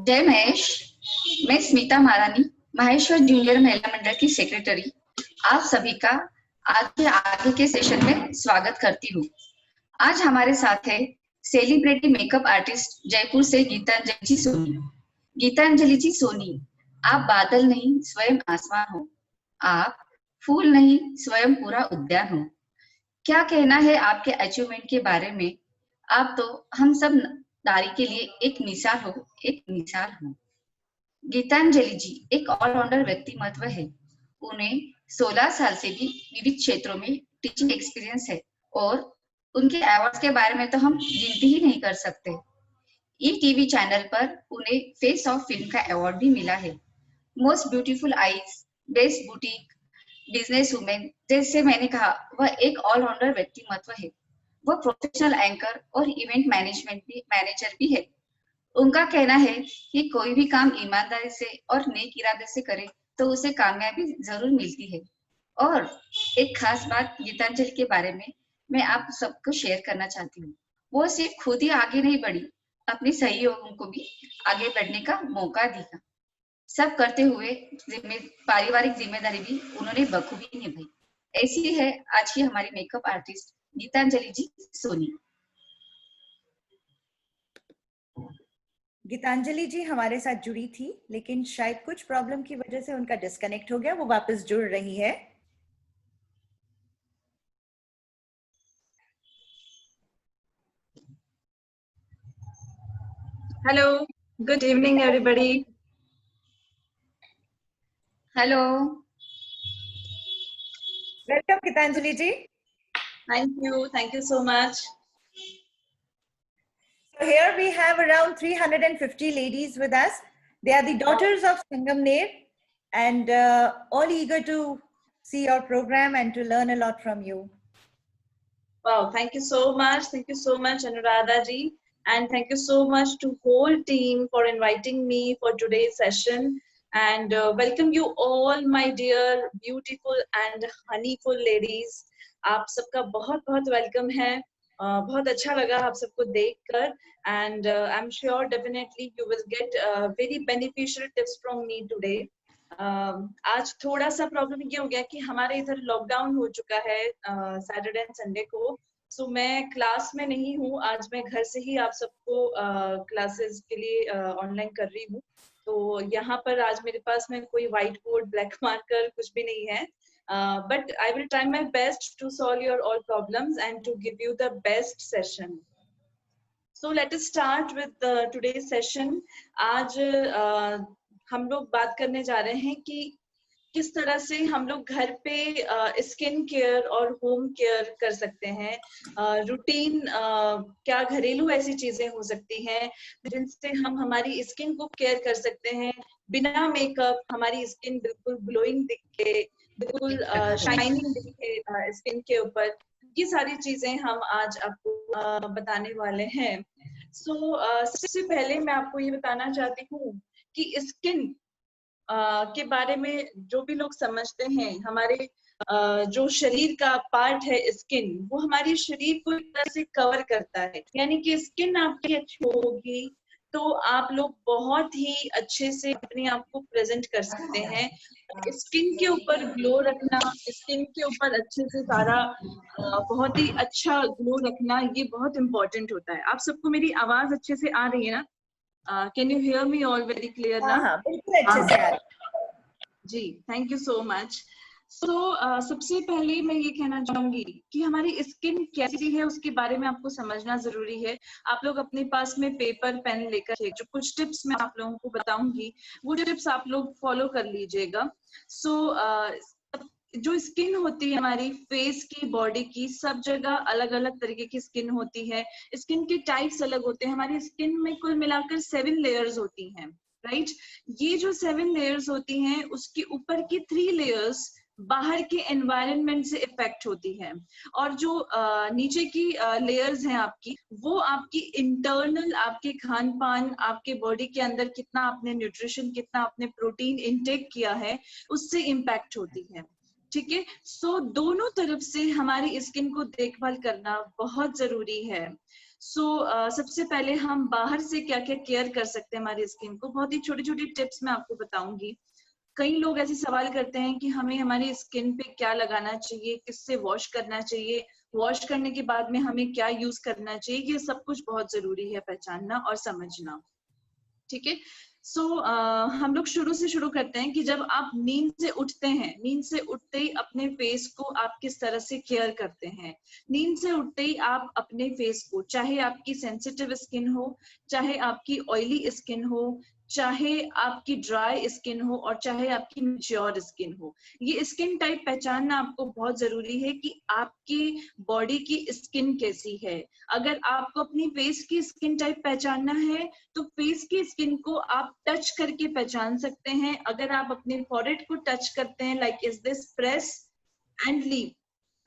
जय महेश। मैं स्मिता महारानी, माहेश्वर जूनियर महिला मंडल की सेक्रेटरी, आप सभी का आज के आगे के सेशन में स्वागत करती हूँ। आज हमारे साथ है सेलिब्रिटी मेकअप आर्टिस्ट जयपुर से गीतांजलि जी सोनी। गीतांजलि जी सोनी, आप बादल नहीं स्वयं आसमान हो, आप फूल नहीं स्वयं पूरा उद्यान हो। क्या कहना है आपके अचीवमेंट के बारे में? आप तो हम सब नारी के लिए एक मिसाल हो, एक मिसाल हो। गीतांजलि जी एक ऑलराउंडर व्यक्तिमत्व है। उन्हें 16 साल से भी विविध क्षेत्रों में टीचिंग एक्सपीरियंस है और उनके अवार्ड्स के बारे में तो हम गिनती ही नहीं कर सकते। ईटीवी चैनल पर उन्हें फेस ऑफ फिल्म का अवार्ड भी मिला है। Most beautiful eyes, best boutique, business women, जैसे मैंने कहा, वह एक ऑलराउंडर व्यक्तिमत्व है। वह प्रोफेशनल एंकर और इवेंट मैनेजर भी है। उनका कहना है कि कोई भी काम ईमानदारी से और नेक इरादे से करे तो उसे कामयाबी जरूर मिलती है। और एक खास बात गीतांजलि के बारे में मैं आप सबको शेयर करना चाहती हूँ। वो सिर्फ खुद ही आगे नहीं बढ़ी, अपनी सहयोगियों को भी आगे बढ़ने का मौका दिया। सब करते हुए पारिवारिक जिम्मेदारी भी उन्होंने बखूबी निभाई। ऐसी है आज की हमारी मेकअप आर्टिस्ट गीतांजलि जी सोनी। गीतांजलि जी हमारे साथ जुड़ी थी, लेकिन शायद कुछ प्रॉब्लम की वजह से उनका डिस्कनेक्ट हो गया। वो वापस जुड़ रही है। Hello, good evening everybody. Hello. Welcome Gitanjali ji. Thank you so much. So here we have around 350 ladies with us. They are the daughters of Sangamner and all eager to see your program and to learn a lot from you. Wow, thank you so much. Thank you so much, Anuradha ji. And thank you so much to whole team for inviting me for today's session. And welcome you all, my dear, beautiful and honeyful ladies. आप सबका बहुत बहुत welcome है। बहुत अच्छा लगा आप सबको देखकर and I'm sure definitely you will get very beneficial tips from me today. आज थोड़ा सा प्रॉब्लम ये हो गया कि हमारे इधर लॉकडाउन हो चुका है सैटरडे एंड संडे को। सो मैं क्लास में नहीं हूँ आज, मैं घर से ही आप सबको क्लासेस के लिए ऑनलाइन कर रही हूँ। तो यहाँ पर आज मेरे पास में कोई व्हाइट बोर्ड, ब्लैक मार्कर कुछ भी नहीं है। But I will try my best to solve your all problems and to give you the best session. So let us start with today's session. आज हम लोग बात करने जा रहे हैं कि किस तरह से हम लोग घर पे स्किन केयर और होम केयर कर सकते हैं। रूटीन क्या घरेलू ऐसी चीजें हो सकती हैं जिनसे हम हमारी स्किन को केयर कर सकते हैं बिना मेकअप, हमारी स्किन बिल्कुल ग्लोइंग दिखे, बिल्कुल शाइनिंग दिखे स्किन के ऊपर। ये सारी चीजें हम आज आपको बताने वाले हैं। सो सबसे पहले मैं आपको ये बताना चाहती हूँ कि स्किन के बारे में जो भी लोग समझते हैं, हमारे जो शरीर का पार्ट है स्किन, वो हमारे शरीर को एक तरह से कवर करता है। यानी कि स्किन आपकी अच्छी होगी तो आप लोग बहुत ही अच्छे से अपने आप को प्रेजेंट कर सकते हैं। स्किन के ऊपर ग्लो रखना, स्किन के ऊपर अच्छे से सारा बहुत ही अच्छा ग्लो रखना, ये बहुत इम्पोर्टेंट होता है। आप सबको मेरी आवाज अच्छे से आ रही है ना? Can you hear me all very clear now? हाँ, बिल्कुल अच्छे से आ रही है जी, थैंक यू सो मच। सो सबसे पहले मैं ये कहना चाहूंगी कि हमारी स्किन कैसी है उसके बारे में आपको समझना जरूरी है। आप लोग अपने पास में पेपर पेन लेकर जो कुछ टिप्स मैं आप लोगों को बताऊंगी वो टिप्स आप लोग फॉलो कर लीजिएगा। सो जो स्किन होती है हमारी फेस की, बॉडी की, सब जगह अलग अलग तरीके की स्किन होती है। स्किन के टाइप्स अलग होते हैं। हमारी स्किन में कुल मिलाकर 7 लेयर्स होती हैं, राइट? ये जो 7 लेयर्स होती हैं उसके ऊपर की 3 लेयर्स बाहर के एनवायरनमेंट से इफेक्ट होती है, और जो नीचे की लेयर्स हैं आपकी, वो आपकी इंटरनल, आपके खान पान, आपके बॉडी के अंदर कितना आपने न्यूट्रिशन, कितना आपने प्रोटीन इनटेक किया है, उससे इम्पैक्ट होती है। ठीक है? सो दोनों तरफ से हमारी स्किन को देखभाल करना बहुत जरूरी है। सबसे पहले हम बाहर से क्या क्या केयर कर सकते हैं हमारी स्किन को, बहुत ही छोटी छोटी टिप्स मैं आपको बताऊंगी। कई लोग ऐसे सवाल करते हैं कि हमें हमारी स्किन पे क्या लगाना चाहिए, किससे वॉश करना चाहिए, वॉश करने के बाद में हमें क्या यूज करना चाहिए, ये सब कुछ बहुत जरूरी है पहचानना और समझना। ठीक है, हम लोग शुरू से शुरू करते हैं कि जब आप नींद से उठते हैं, नींद से उठते ही अपने फेस को आप किस तरह से केयर करते हैं। नींद से उठते ही आप अपने फेस को, चाहे आपकी सेंसिटिव स्किन हो, चाहे आपकी ऑयली स्किन हो, चाहे आपकी ड्राई स्किन हो और चाहे आपकी मैच्योर स्किन हो, ये स्किन टाइप पहचानना आपको बहुत जरूरी है कि आपकी बॉडी की स्किन कैसी है। अगर आपको अपनी फेस की स्किन टाइप पहचानना है तो फेस की स्किन को आप टच करके पहचान सकते हैं। अगर आप अपने फॉरहेड को टच करते हैं, like is this press and leave,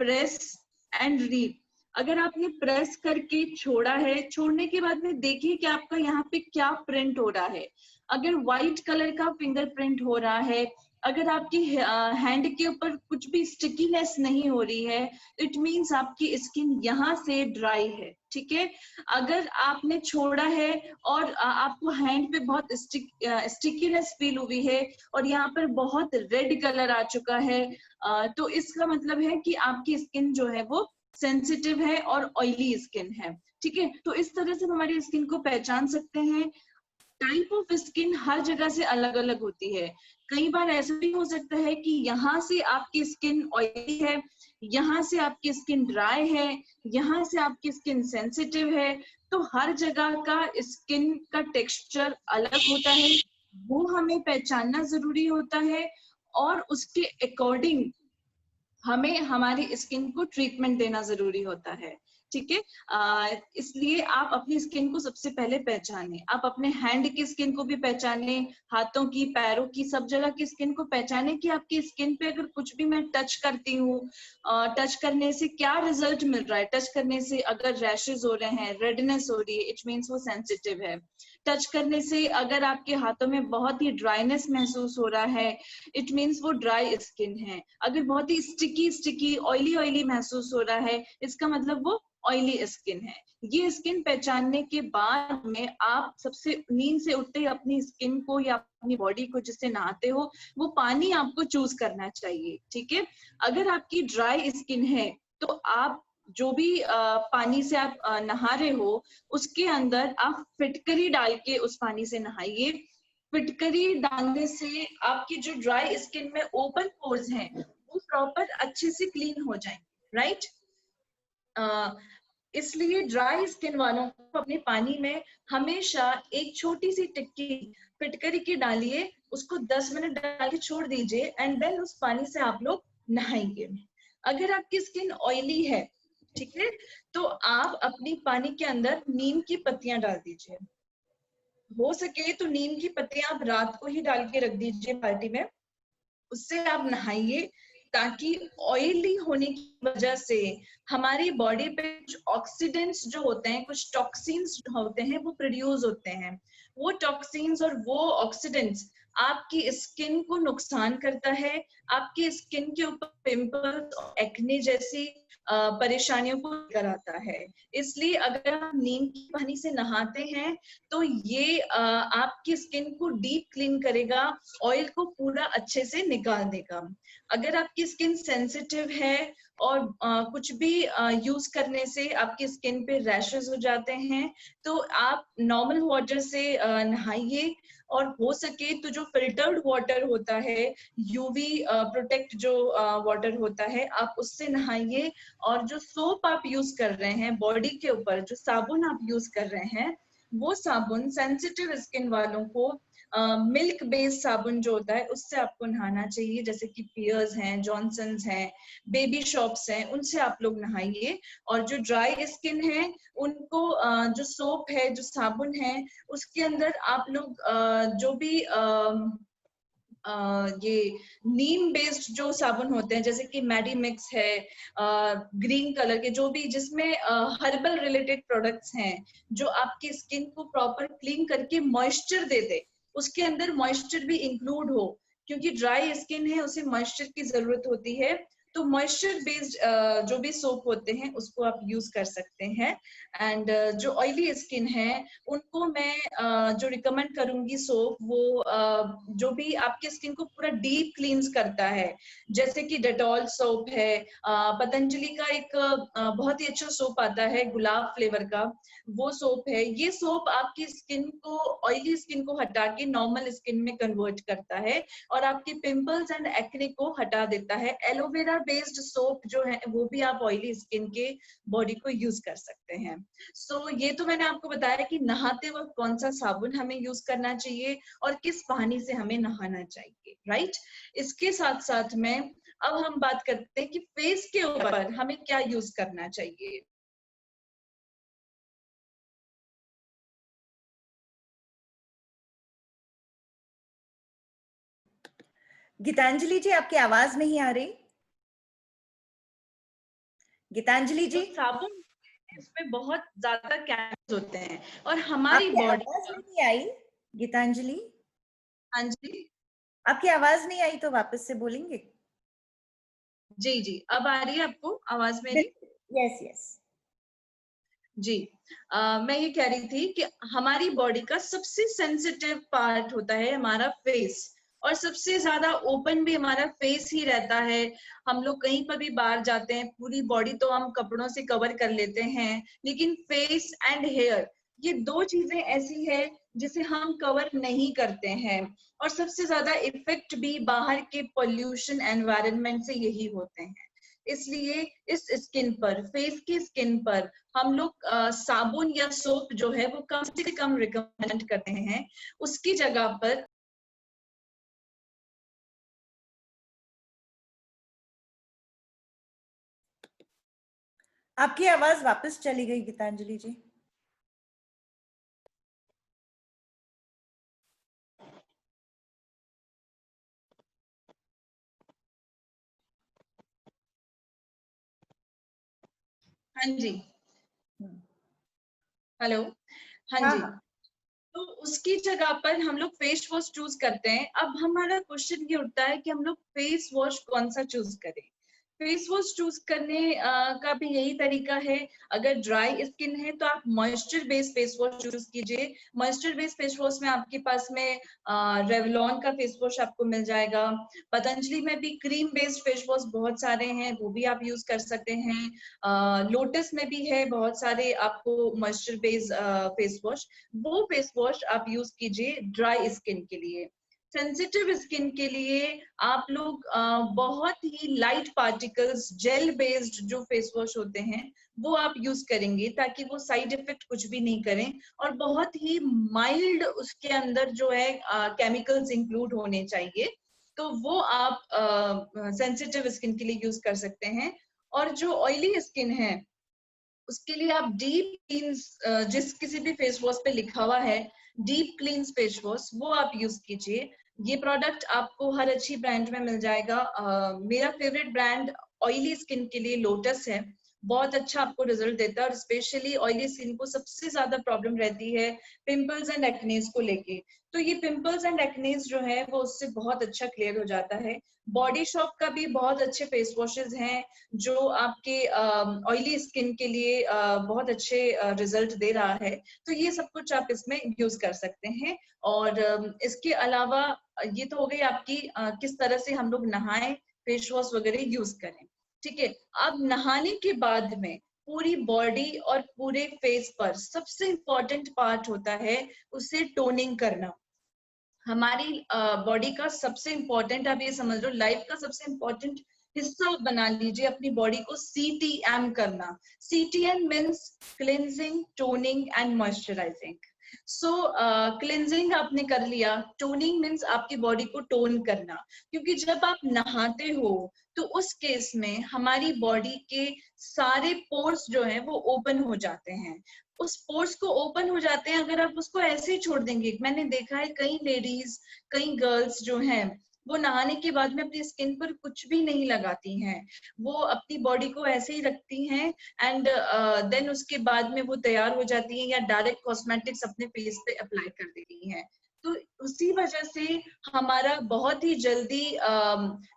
press and leave. अगर आपने प्रेस करके छोड़ा है, छोड़ने के बाद में देखिए कि आपका यहाँ पे क्या प्रिंट हो रहा है। अगर व्हाइट कलर का फिंगरप्रिंट हो रहा है, अगर आपकी हैंड के ऊपर कुछ भी स्टिकीनेस नहीं हो रही है, इट मीन्स आपकी स्किन यहाँ से ड्राई है। ठीक है, अगर आपने छोड़ा है और आपको हैंड पे बहुत स्टिकीनेस फील हुई है और यहाँ पर बहुत रेड कलर आ चुका है, तो इसका मतलब है कि आपकी स्किन जो है वो सेंसिटिव है और ऑयली स्किन है। ठीक है, तो इस तरह से हम हमारी स्किन को पहचान सकते हैं। टाइप ऑफ स्किन हर जगह से अलग अलग होती है। कई बार ऐसा भी हो सकता है कि यहाँ से आपकी स्किन ऑयली है, यहाँ से आपकी स्किन ड्राई है, यहाँ से आपकी स्किन सेंसिटिव है। तो हर जगह का स्किन का टेक्सचर अलग होता है, वो हमें पहचानना जरूरी होता है और उसके अकॉर्डिंग हमें हमारी स्किन को ट्रीटमेंट देना जरूरी होता है। ठीक है, इसलिए आप अपनी स्किन को सबसे पहले पहचानें। आप अपने हैंड की स्किन को भी पहचानें, हाथों की, पैरों की, सब जगह की स्किन को पहचानें कि आपकी स्किन पे अगर कुछ भी मैं टच करती हूँ, टच करने से क्या रिजल्ट मिल रहा है। टच करने से अगर रैशेज हो रहे हैं, रेडनेस हो रही है, इट मीन्स वो सेंसिटिव है। टच करने से अगर आपके हाथों में बहुत ही ड्राइनेस महसूस हो रहा है, इट मीन्स वो ड्राई स्किन है। अगर बहुत ही स्टिकी ऑयली ऑयली महसूस हो रहा है, इसका मतलब वो ऑयली स्किन है। ये स्किन पहचानने के बाद में आप सबसे नींद से उठते ही अपनी स्किन को या अपनी बॉडी को जिससे नहाते हो, वो पानी आपको चूज करना चाहिए। ठीक है, अगर आपकी ड्राई स्किन है तो आप जो भी पानी से आप नहा रहे हो, उसके अंदर आप फिटकरी डाल के उस पानी से नहाइए। फिटकरी डालने से आपकी जो ड्राई स्किन में ओपन पोर्स हैं वो प्रॉपर अच्छे से क्लीन हो जाएंगे, राइट। इसलिए ड्राई स्किन वालों को अपने पानी में हमेशा एक छोटी सी टिक्की फिटकरी की डालिए, उसको 10 मिनट डाल के छोड़ दीजिए एंड देन उस पानी से आप लोग नहाएंगे। अगर आपकी स्किन ऑयली है, ठीक है, तो आप अपनी पानी के अंदर नीम की पत्तियां डाल दीजिए। हो सके तो नीम की पत्तियां आप रात को ही डाल के रख दीजिए बाल्टी में, उससे आप नहाइए, ताकि ऑयली होने की वजह से हमारी बॉडी पे कुछ ऑक्सीडेंट्स जो होते हैं, कुछ टॉक्सिन्स होते हैं, वो प्रोड्यूस होते हैं। वो टॉक्सिन्स और वो ऑक्सीडेंट्स आपकी स्किन को नुकसान करता है, आपकी स्किन के ऊपर पिंपल्स और एक्ने जैसी परेशानियों को लेकर आता है। इसलिए अगर आप नीम की पानी से नहाते हैं तो ये आपकी स्किन को डीप क्लीन करेगा, ऑयल को पूरा अच्छे से निकाल देगा। अगर आपकी स्किन सेंसिटिव है और कुछ भी यूज करने से आपकी स्किन पे रैशेस हो जाते हैं, तो आप नॉर्मल वाटर से नहाइए, और हो सके तो जो फिल्टर्ड वाटर होता है, यूवी प्रोटेक्ट जो वाटर होता है, आप उससे नहाइए। और जो सोप आप यूज कर रहे हैं बॉडी के ऊपर, जो साबुन आप यूज कर रहे हैं, वो साबुन सेंसिटिव स्किन वालों को मिल्क बेस्ड साबुन जो होता है उससे आपको नहाना चाहिए, जैसे कि पियर्स हैं, जॉनसन्स हैं, बेबी शॉप्स हैं, उनसे आप लोग नहाइए। और जो ड्राई स्किन है उनको जो सोप है, जो साबुन है, उसके अंदर आप लोग जो भी ये नीम बेस्ड जो साबुन होते हैं, जैसे कि मेडिमिक्स है, ग्रीन कलर के, जो भी जिसमें हर्बल रिलेटेड प्रोडक्ट्स हैं, जो आपकी स्किन को प्रॉपर क्लीन करके मॉइस्चर दे दे, उसके अंदर मॉइस्चर भी इंक्लूड हो, क्योंकि ड्राई स्किन है, उसे मॉइस्चर की जरूरत होती है। तो मॉइस्चर बेस्ड जो भी सोप होते हैं उसको आप यूज कर सकते हैं। एंड जो ऑयली स्किन है उनको मैं जो रिकमेंड करूंगी सोप, वो जो भी आपके स्किन को पूरा डीप क्लींस करता है, जैसे कि डेटॉल सोप है, पतंजलि का एक बहुत ही अच्छा सोप आता है गुलाब फ्लेवर का, वो सोप है। ये सोप आपकी स्किन को, ऑयली स्किन को हटा के नॉर्मल स्किन में कन्वर्ट करता है और आपके पिंपल्स एंड एक्ने को हटा देता है। एलोवेरा बेस्ड सोप जो है वो भी आप ऑयली स्किन के बॉडी को यूज कर सकते हैं। सो ये तो मैंने आपको बताया कि नहाते वक्त कौन सा साबुन हमें यूज करना चाहिए और किस पानी से हमें नहाना चाहिए, राइट। इसके साथ साथ में अब हम बात करते हैं कि फेस के ऊपर हमें क्या यूज करना चाहिए। गीतांजलि जी, आपकी आवाज नहीं आ रही। गीतांजलि जी, साबुन इसमें बहुत ज्यादा केमिकल्स होते हैं और हमारी आपकी बॉडी, आवाज नहीं आई। गीतांजलि, हाँ जी आपकी आवाज नहीं आई तो वापस से बोलेंगे? जी जी, अब आ रही है आपको आवाज मेरी? Yes yes. जी, मैं ये कह रही थी कि हमारी बॉडी का सबसे सेंसिटिव पार्ट होता है हमारा फेस, और सबसे ज्यादा ओपन भी हमारा फेस ही रहता है। हम लोग कहीं पर भी बाहर जाते हैं, पूरी बॉडी तो हम कपड़ों से कवर कर लेते हैं, लेकिन फेस एंड हेयर, ये दो चीजें ऐसी है जिसे हम कवर नहीं करते हैं। और सबसे ज्यादा इफेक्ट भी बाहर के पोल्यूशन एनवायरनमेंट से यही होते हैं। इसलिए इस स्किन पर, फेस की स्किन पर हम लोग साबुन या सोप जो है वो कम से कम रिकमेंड करते हैं। उसकी जगह पर आपकी आवाज वापस चली गई गीतांजलि जी। हाँ जी, हेलो, हाँ हाँ जी। हाँ। तो उसकी जगह पर हम लोग फेस वॉश चूज करते हैं। अब हमारा क्वेश्चन ये उठता है कि हम लोग फेस वॉश कौन सा चूज करें। फेस वॉश चूज करने का भी यही तरीका है। अगर ड्राई स्किन है तो आप moisture based face wash choose कीजिए। मॉइस्चर बेस्ड फेस वॉश में आपके पास में रेवलॉन का फेस वॉश आपको मिल जाएगा। पतंजलि में भी क्रीम बेस्ड फेस वॉश बहुत सारे हैं, वो भी आप यूज कर सकते हैं। लोटस में भी है बहुत सारे आपको मॉइस्चर बेस्ड फेस वॉश। वो फेस वॉश आप यूज कीजिए ड्राई स्किन के लिए। सेंसिटिव स्किन के लिए आप लोग बहुत ही लाइट पार्टिकल्स जेल बेस्ड जो फेस वॉश होते हैं वो आप यूज करेंगे, ताकि वो साइड इफेक्ट कुछ भी नहीं करें, और बहुत ही माइल्ड उसके अंदर जो है केमिकल्स इंक्लूड होने चाहिए। तो वो आप सेंसिटिव स्किन के लिए यूज कर सकते हैं। और जो ऑयली स्किन है उसके लिए आप डीप क्लींस, जिस किसी भी फेस वॉश पे लिखा हुआ है डीप क्लींस फेस वॉश, वो आप यूज कीजिए। ये प्रोडक्ट आपको हर अच्छी ब्रांड में मिल जाएगा। मेरा फेवरेट ब्रांड ऑयली स्किन के लिए लोटस है, बहुत अच्छा आपको रिजल्ट देता है। और स्पेशली ऑयली स्किन को सबसे ज्यादा प्रॉब्लम रहती है पिंपल्स एंड एक्नेस को लेके, तो ये पिंपल्स एंड एक्नेस जो है वो उससे बहुत अच्छा क्लियर हो जाता है। बॉडी शॉप का भी बहुत अच्छे फेस वॉशेज हैं जो आपके ऑयली स्किन के लिए बहुत अच्छे रिजल्ट दे रहा है। तो ये सब कुछ आप इसमें यूज कर सकते हैं। और इसके अलावा ये तो हो गई आपकी किस तरह से हम लोग नहाएं, फेस वॉश वगैरह यूज करें, ठीक है। अब नहाने के बाद में पूरी बॉडी और पूरे फेस पर सबसे इंपॉर्टेंट पार्ट होता है उसे टोनिंग करना। हमारी बॉडी का सबसे इंपॉर्टेंट, आप ये समझ लो लाइफ का सबसे इंपॉर्टेंट हिस्सा बना लीजिए अपनी बॉडी को CTM करना। CTM means cleansing, toning and moisturising. So cleansing आपने कर लिया, टोनिंग मीन्स आपकी बॉडी को टोन करना, क्योंकि जब आप नहाते हो तो उस केस में हमारी बॉडी के सारे पोर्स जो हैं वो ओपन हो जाते हैं। उस पोर्स को ओपन हो जाते हैं, अगर आप उसको ऐसे ही छोड़ देंगे, मैंने देखा है कई लेडीज, कई गर्ल्स जो हैं वो नहाने के बाद में अपनी स्किन पर कुछ भी नहीं लगाती हैं, वो अपनी बॉडी को ऐसे ही रखती हैं एंड देन उसके बाद में वो तैयार हो जाती हैं या डायरेक्ट कॉस्मेटिक्स अपने फेस पे अप्लाई कर देती हैं। तो उसी वजह से हमारा बहुत ही जल्दी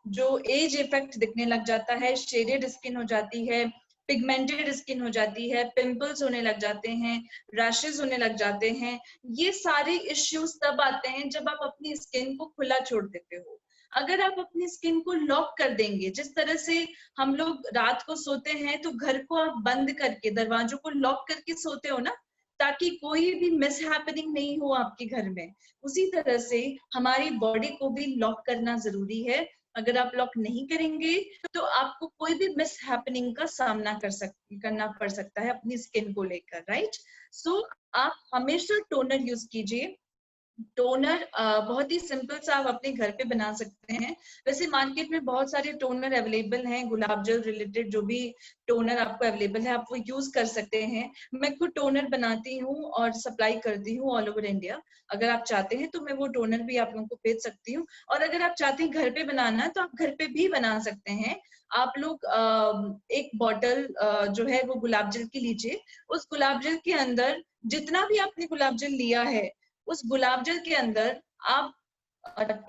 जो एज इफेक्ट दिखने लग जाता है, शेडेड स्किन हो जाती है, पिगमेंटेड स्किन हो जाती है, पिंपल्स होने लग जाते हैं, रैशेस होने लग जाते हैं। ये सारे इश्यूज तब आते हैं जब आप अपनी स्किन को खुला छोड़ देते हो। अगर आप अपनी स्किन को लॉक कर देंगे, जिस तरह से हम लोग रात को सोते हैं तो घर को आप बंद करके, दरवाजों को लॉक करके सोते हो ना, ताकि कोई भी मिस हैपनिंग नहीं हो आपके घर में, उसी तरह से हमारी बॉडी को भी लॉक करना जरूरी है। अगर आप लॉक नहीं करेंगे तो आपको कोई भी मिस हैपनिंग का सामना करना पड़ सकता है अपनी स्किन को लेकर, राइट। सो आप हमेशा टोनर यूज कीजिए। टोनर बहुत ही सिंपल सा आप अपने घर पे बना सकते हैं। वैसे मार्केट में बहुत सारे टोनर अवेलेबल हैं, गुलाब जल रिलेटेड जो भी टोनर आपको अवेलेबल है आप वो यूज कर सकते हैं। मैं खुद टोनर बनाती हूँ और सप्लाई करती हूँ ऑल ओवर इंडिया। अगर आप चाहते हैं तो मैं वो टोनर भी आप लोगों को भेज सकती हूँ, और अगर आप चाहते हैं घर पे बनाना तो आप घर पे भी बना सकते हैं। आप लोग एक बॉटल जो है वो गुलाब जल की लीजिए। उस गुलाब जल के अंदर जितना भी आपने गुलाब जल लिया है, उस गुलाब जल के अंदर आप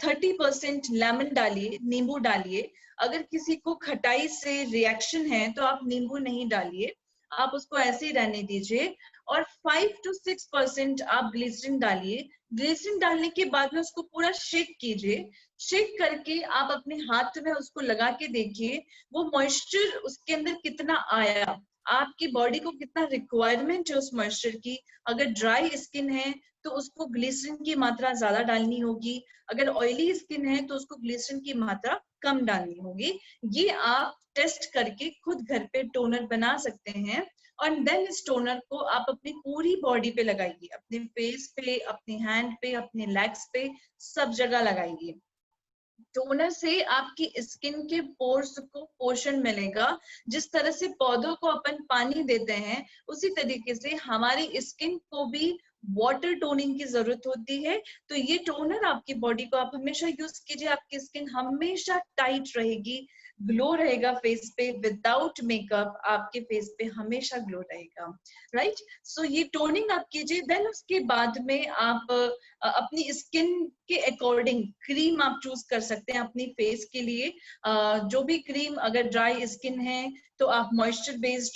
30% लेमन डालिए, नींबू डालिए। अगर किसी को खटाई से रिएक्शन है तो आप नींबू नहीं डालिए, आप उसको ऐसे ही रहने दीजिए। और 5 to 6% आप ग्लिसरीन डालिए। ग्लिसरीन डालने के बाद में उसको पूरा शेक कीजिए। शेक करके आप अपने हाथ में उसको लगा के देखिए वो मॉइस्चर उसके अंदर कितना आया, आपकी बॉडी को कितना रिक्वायरमेंट है उस मॉइस्चर की। अगर ड्राई स्किन है तो उसको ग्लिसरीन की मात्रा ज्यादा डालनी होगी, अगर ऑयली स्किन है तो उसको ग्लिसरीन की मात्रा कम डालनी होगी। ये आप टेस्ट करके खुद घर पे टोनर बना सकते हैं, और देन इस टोनर को आप अपनी पूरी बॉडी पे लगाइए, अपने फेस पे, अपने हैंड पे, अपने लेग्स पे, सब जगह लगाइए। टोनर से आपकी स्किन के पोर्स को पोषण मिलेगा। जिस तरह से पौधों को अपन पानी देते हैं, उसी तरीके से हमारी स्किन को भी वाटर टोनिंग की जरूरत होती है। तो ये टोनर आपकी बॉडी को आप हमेशा यूज कीजिए, आपकी स्किन हमेशा टाइट रहेगी, ग्लो रहेगा फेस पे, विदाउट मेकअप आपके फेस पे हमेशा ग्लो रहेगा, राइट। सो ये टोनिंग आप कीजिए। देन उसके बाद में आप अपनी स्किन के अकॉर्डिंग क्रीम आप चूज कर सकते हैं अपनी फेस के लिए। जो भी क्रीम, अगर ड्राई स्किन है तो आप मॉइस्चर बेस्ड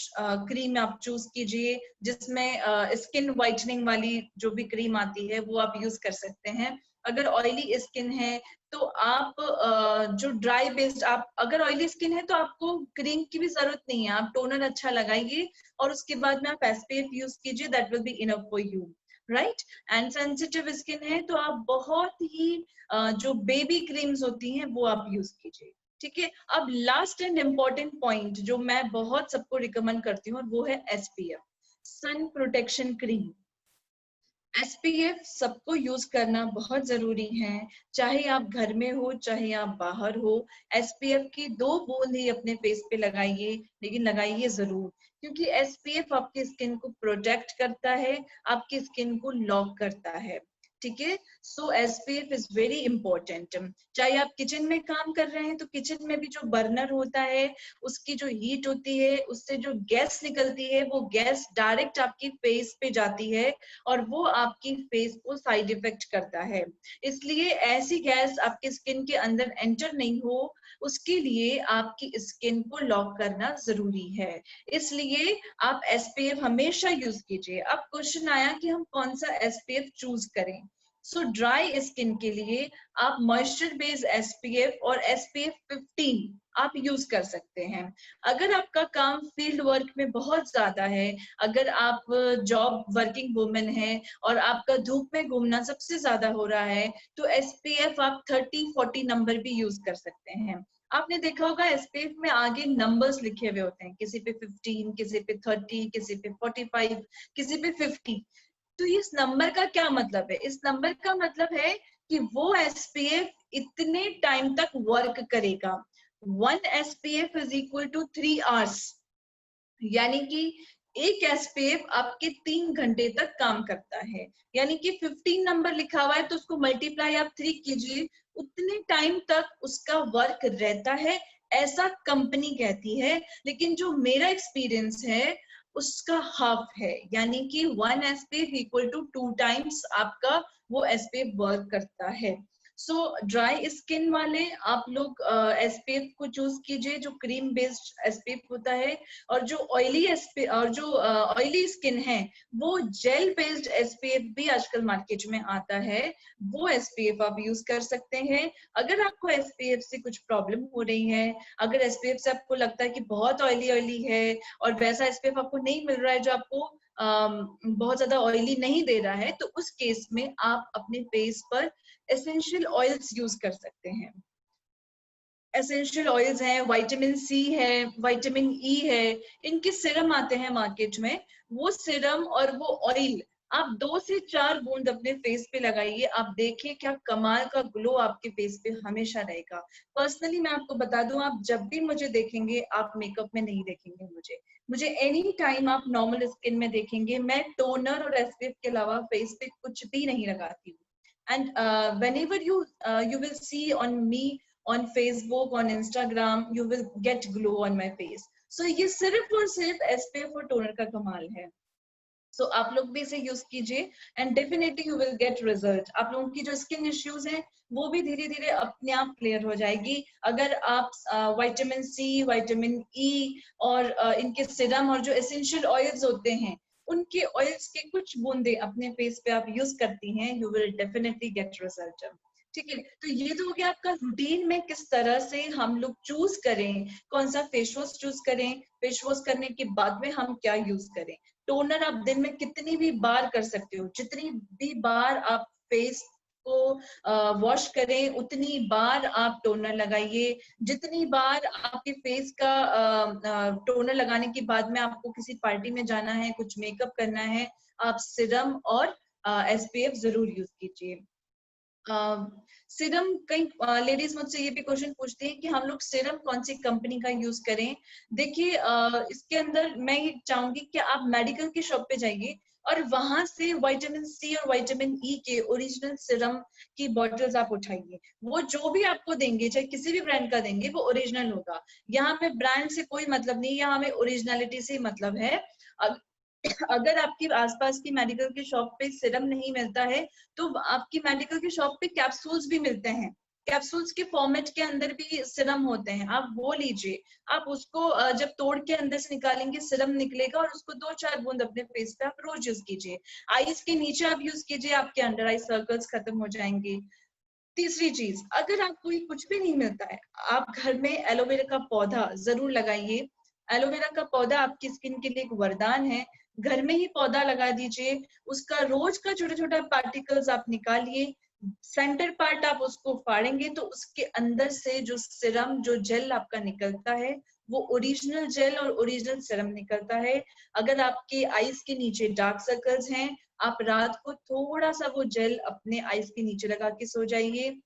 क्रीम आप चूज कीजिए, जिसमें स्किन वाइटनिंग वाली जो भी क्रीम आती है वो आप यूज कर सकते हैं। अगर ऑयली स्किन है तो आप जो ड्राई बेस्ड, आप अगर ऑयली स्किन है तो आपको क्रीम की भी जरूरत नहीं है, आप टोनर अच्छा लगाइए और उसके बाद में आप एसपीएफ यूज कीजिए, that will be enough for you, right. And sensitive skin है तो आप बहुत ही जो बेबी क्रीम्स होती हैं वो आप यूज कीजिए, ठीक है। अब लास्ट एंड इम्पॉर्टेंट पॉइंट जो मैं बहुत सबको रिकमेंड करती हूँ वो है SPF, sun protection cream. SPF सबको यूज करना बहुत जरूरी है, चाहे आप घर में हो चाहे आप बाहर हो। एसपीएफ की 2 बूंद ही अपने फेस पे लगाइए, लेकिन लगाइए जरूर, क्योंकि एसपीएफ आपकी स्किन को प्रोटेक्ट करता है, आपकी स्किन को लॉक करता है, ठीक है। सो एसपीएफ इज वेरी इंपॉर्टेंट। चाहे आप किचन में काम कर रहे हैं तो किचन में भी जो बर्नर होता है उसकी जो हीट होती है, उससे जो गैस निकलती है वो गैस डायरेक्ट आपकी फेस पे जाती है और वो आपकी फेस को साइड इफेक्ट करता है। इसलिए ऐसी गैस आपकी स्किन के अंदर एंटर नहीं हो, उसके लिए आपकी स्किन को लॉक करना जरूरी है। इसलिए आप एसपीएफ हमेशा यूज कीजिए। अब क्वेश्चन आया कि हम कौन सा एसपीएफ चूज करें। सो ड्राई स्किन के लिए आप मॉइस्चर बेस्ड एसपीएफ और एसपीएफ 15 आप यूज कर सकते हैं। अगर आपका काम फील्ड वर्क में बहुत ज्यादा है, अगर आप जॉब वर्किंग वुमेन है और आपका धूप में घूमना सबसे ज्यादा हो रहा है, तो एसपीएफ आप 30-40 नंबर भी यूज कर सकते हैं। आपने देखा होगा एसपीएफ में आगे नंबर्स लिखे हुए होते हैं, किसी पे 15, किसी पे 30, किसी पे 45, किसी पे 50। तो इस नंबर का क्या मतलब है? इस नंबर का मतलब है कि वो एसपीएफ इतने टाइम तक वर्क करेगा। 1 SPF is equal to 3 hours, यानी कि एक एसपीएफ आपके 3 घंटे तक काम करता है। यानी कि 15 नंबर लिखा हुआ है तो उसको मल्टीप्लाई आप 3 कीजिए, उतने टाइम तक उसका वर्क रहता है, ऐसा कंपनी कहती है। लेकिन जो मेरा एक्सपीरियंस है उसका हाफ है, यानी कि 1 एसपीएफ इक्वल टू 2 टाइम्स आपका वो एसपीएफ वर्क करता है। सो ड्राई स्किन वाले आप लोग SPF को चूज कीजिए जो क्रीम बेस्ड SPF होता है, और जो ऑयली स्किन है वो जेल बेस्ड SPF भी आजकल मार्केट में आता है, वो SPF आप यूज कर सकते हैं। अगर आपको SPF से कुछ प्रॉब्लम हो रही है, अगर SPF से आपको लगता है कि बहुत ऑयली है और वैसा SPF आपको नहीं मिल रहा है जो आपको बहुत ज्यादा ऑयली नहीं दे रहा है, तो उस केस में आप अपने फेस पर एसेंशियल ऑयल्स यूज कर सकते हैं। एसेंशियल ऑयल्स हैं, विटामिन सी है, विटामिन ई है, इनके सिरम आते हैं मार्केट में। वो सिरम और वो ऑयल आप 2 से 4 बूंद अपने फेस पे लगाइए, आप देखिए क्या कमाल का ग्लो आपके फेस पे हमेशा रहेगा। पर्सनली मैं आपको बता दूं, आप जब भी मुझे देखेंगे आप मेकअप में नहीं देखेंगे मुझे एनी टाइम आप नॉर्मल स्किन में देखेंगे। मैं टोनर और SPF के अलावा फेस पे कुछ भी नहीं लगाती हूँ। And whenever you will see on me on Facebook, on Instagram, you will get glow on my face. So ये सिर्फ और सिर्फ SPF और टोनर का कमाल है। So आप लोग भी इसे यूज कीजिए and definitely you will get result. आप लोगों की जो स्किन इश्यूज हैं वो भी धीरे धीरे अपने आप क्लियर हो जाएगी अगर आप विटामिन सी, विटामिन ई और इनके सिरम और जो एसेंशियल ऑयल्स होते हैं उनके ऑयल्स के कुछ बूंदे अपने फेस पे आप यूज करती हैं, you will definitely get result. ठीक है, तो ये तो हो गया आपका रूटीन में किस तरह से हम लोग चूज करें, कौन सा फेस वॉश चूज करें, फेस वॉश करने के बाद में हम क्या यूज करें। टोनर आप दिन में कितनी भी बार कर सकते हो, जितनी भी बार आप फेस को वॉश करें उतनी बार आप टोनर लगाइए। जितनी बार आपके फेस का टोनर लगाने के बाद में आपको किसी पार्टी में जाना है, कुछ मेकअप करना है, आप सिरम और SPF जरूर यूज कीजिए। सिरम, कई लेडीज मुझसे ये भी क्वेश्चन पूछती हैं कि हम लोग सिरम कौन सी कंपनी का यूज करें। देखिए इसके अंदर मैं ये चाहूंगी कि आप मेडिकल की शॉप पे जाइए और वहां से विटामिन सी और विटामिन ई के ओरिजिनल सिरम की बॉटल्स आप उठाइए। वो जो भी आपको देंगे, चाहे किसी भी ब्रांड का देंगे, वो ओरिजिनल होगा। यहाँ पे ब्रांड से कोई मतलब नहीं, यहाँ हमें ओरिजिनलिटी से मतलब है। अगर आपके आसपास की मेडिकल की शॉप पे सिरम नहीं मिलता है तो आपकी मेडिकल की शॉप पे कैप्सूल्स भी मिलते हैं। कैप्सूल्स के फॉर्मेट के अंदर भी सिरम होते हैं, आप वो लीजिए। आप उसको जब तोड़ के अंदर से निकालेंगे सिरम निकलेगा और उसको 2-4 बूंद अपने फेस पे आप रोज यूज कीजिए। आईज के नीचे आप यूज कीजिए, आपके अंडर आई सर्कल्स खत्म हो जाएंगे। तीसरी चीज, अगर आपको ये कुछ भी नहीं मिलता है, आप घर में एलोवेरा का पौधा जरूर लगाइए। एलोवेरा का पौधा आपकी स्किन के लिए एक वरदान है। घर में ही पौधा लगा दीजिए, उसका रोज का छोटा छोटा पार्टिकल्स आप निकालिए, सेंटर पार्ट आप उसको फाड़ेंगे तो उसके अंदर से जो सिरम, जो जेल आपका निकलता है वो ओरिजिनल जेल और ओरिजिनल सिरम निकलता है। अगर आपके आईज के नीचे डार्क सर्कल्स हैं, आप रात को थोड़ा सा वो जेल अपने आईज के नीचे लगा के सो जाइए।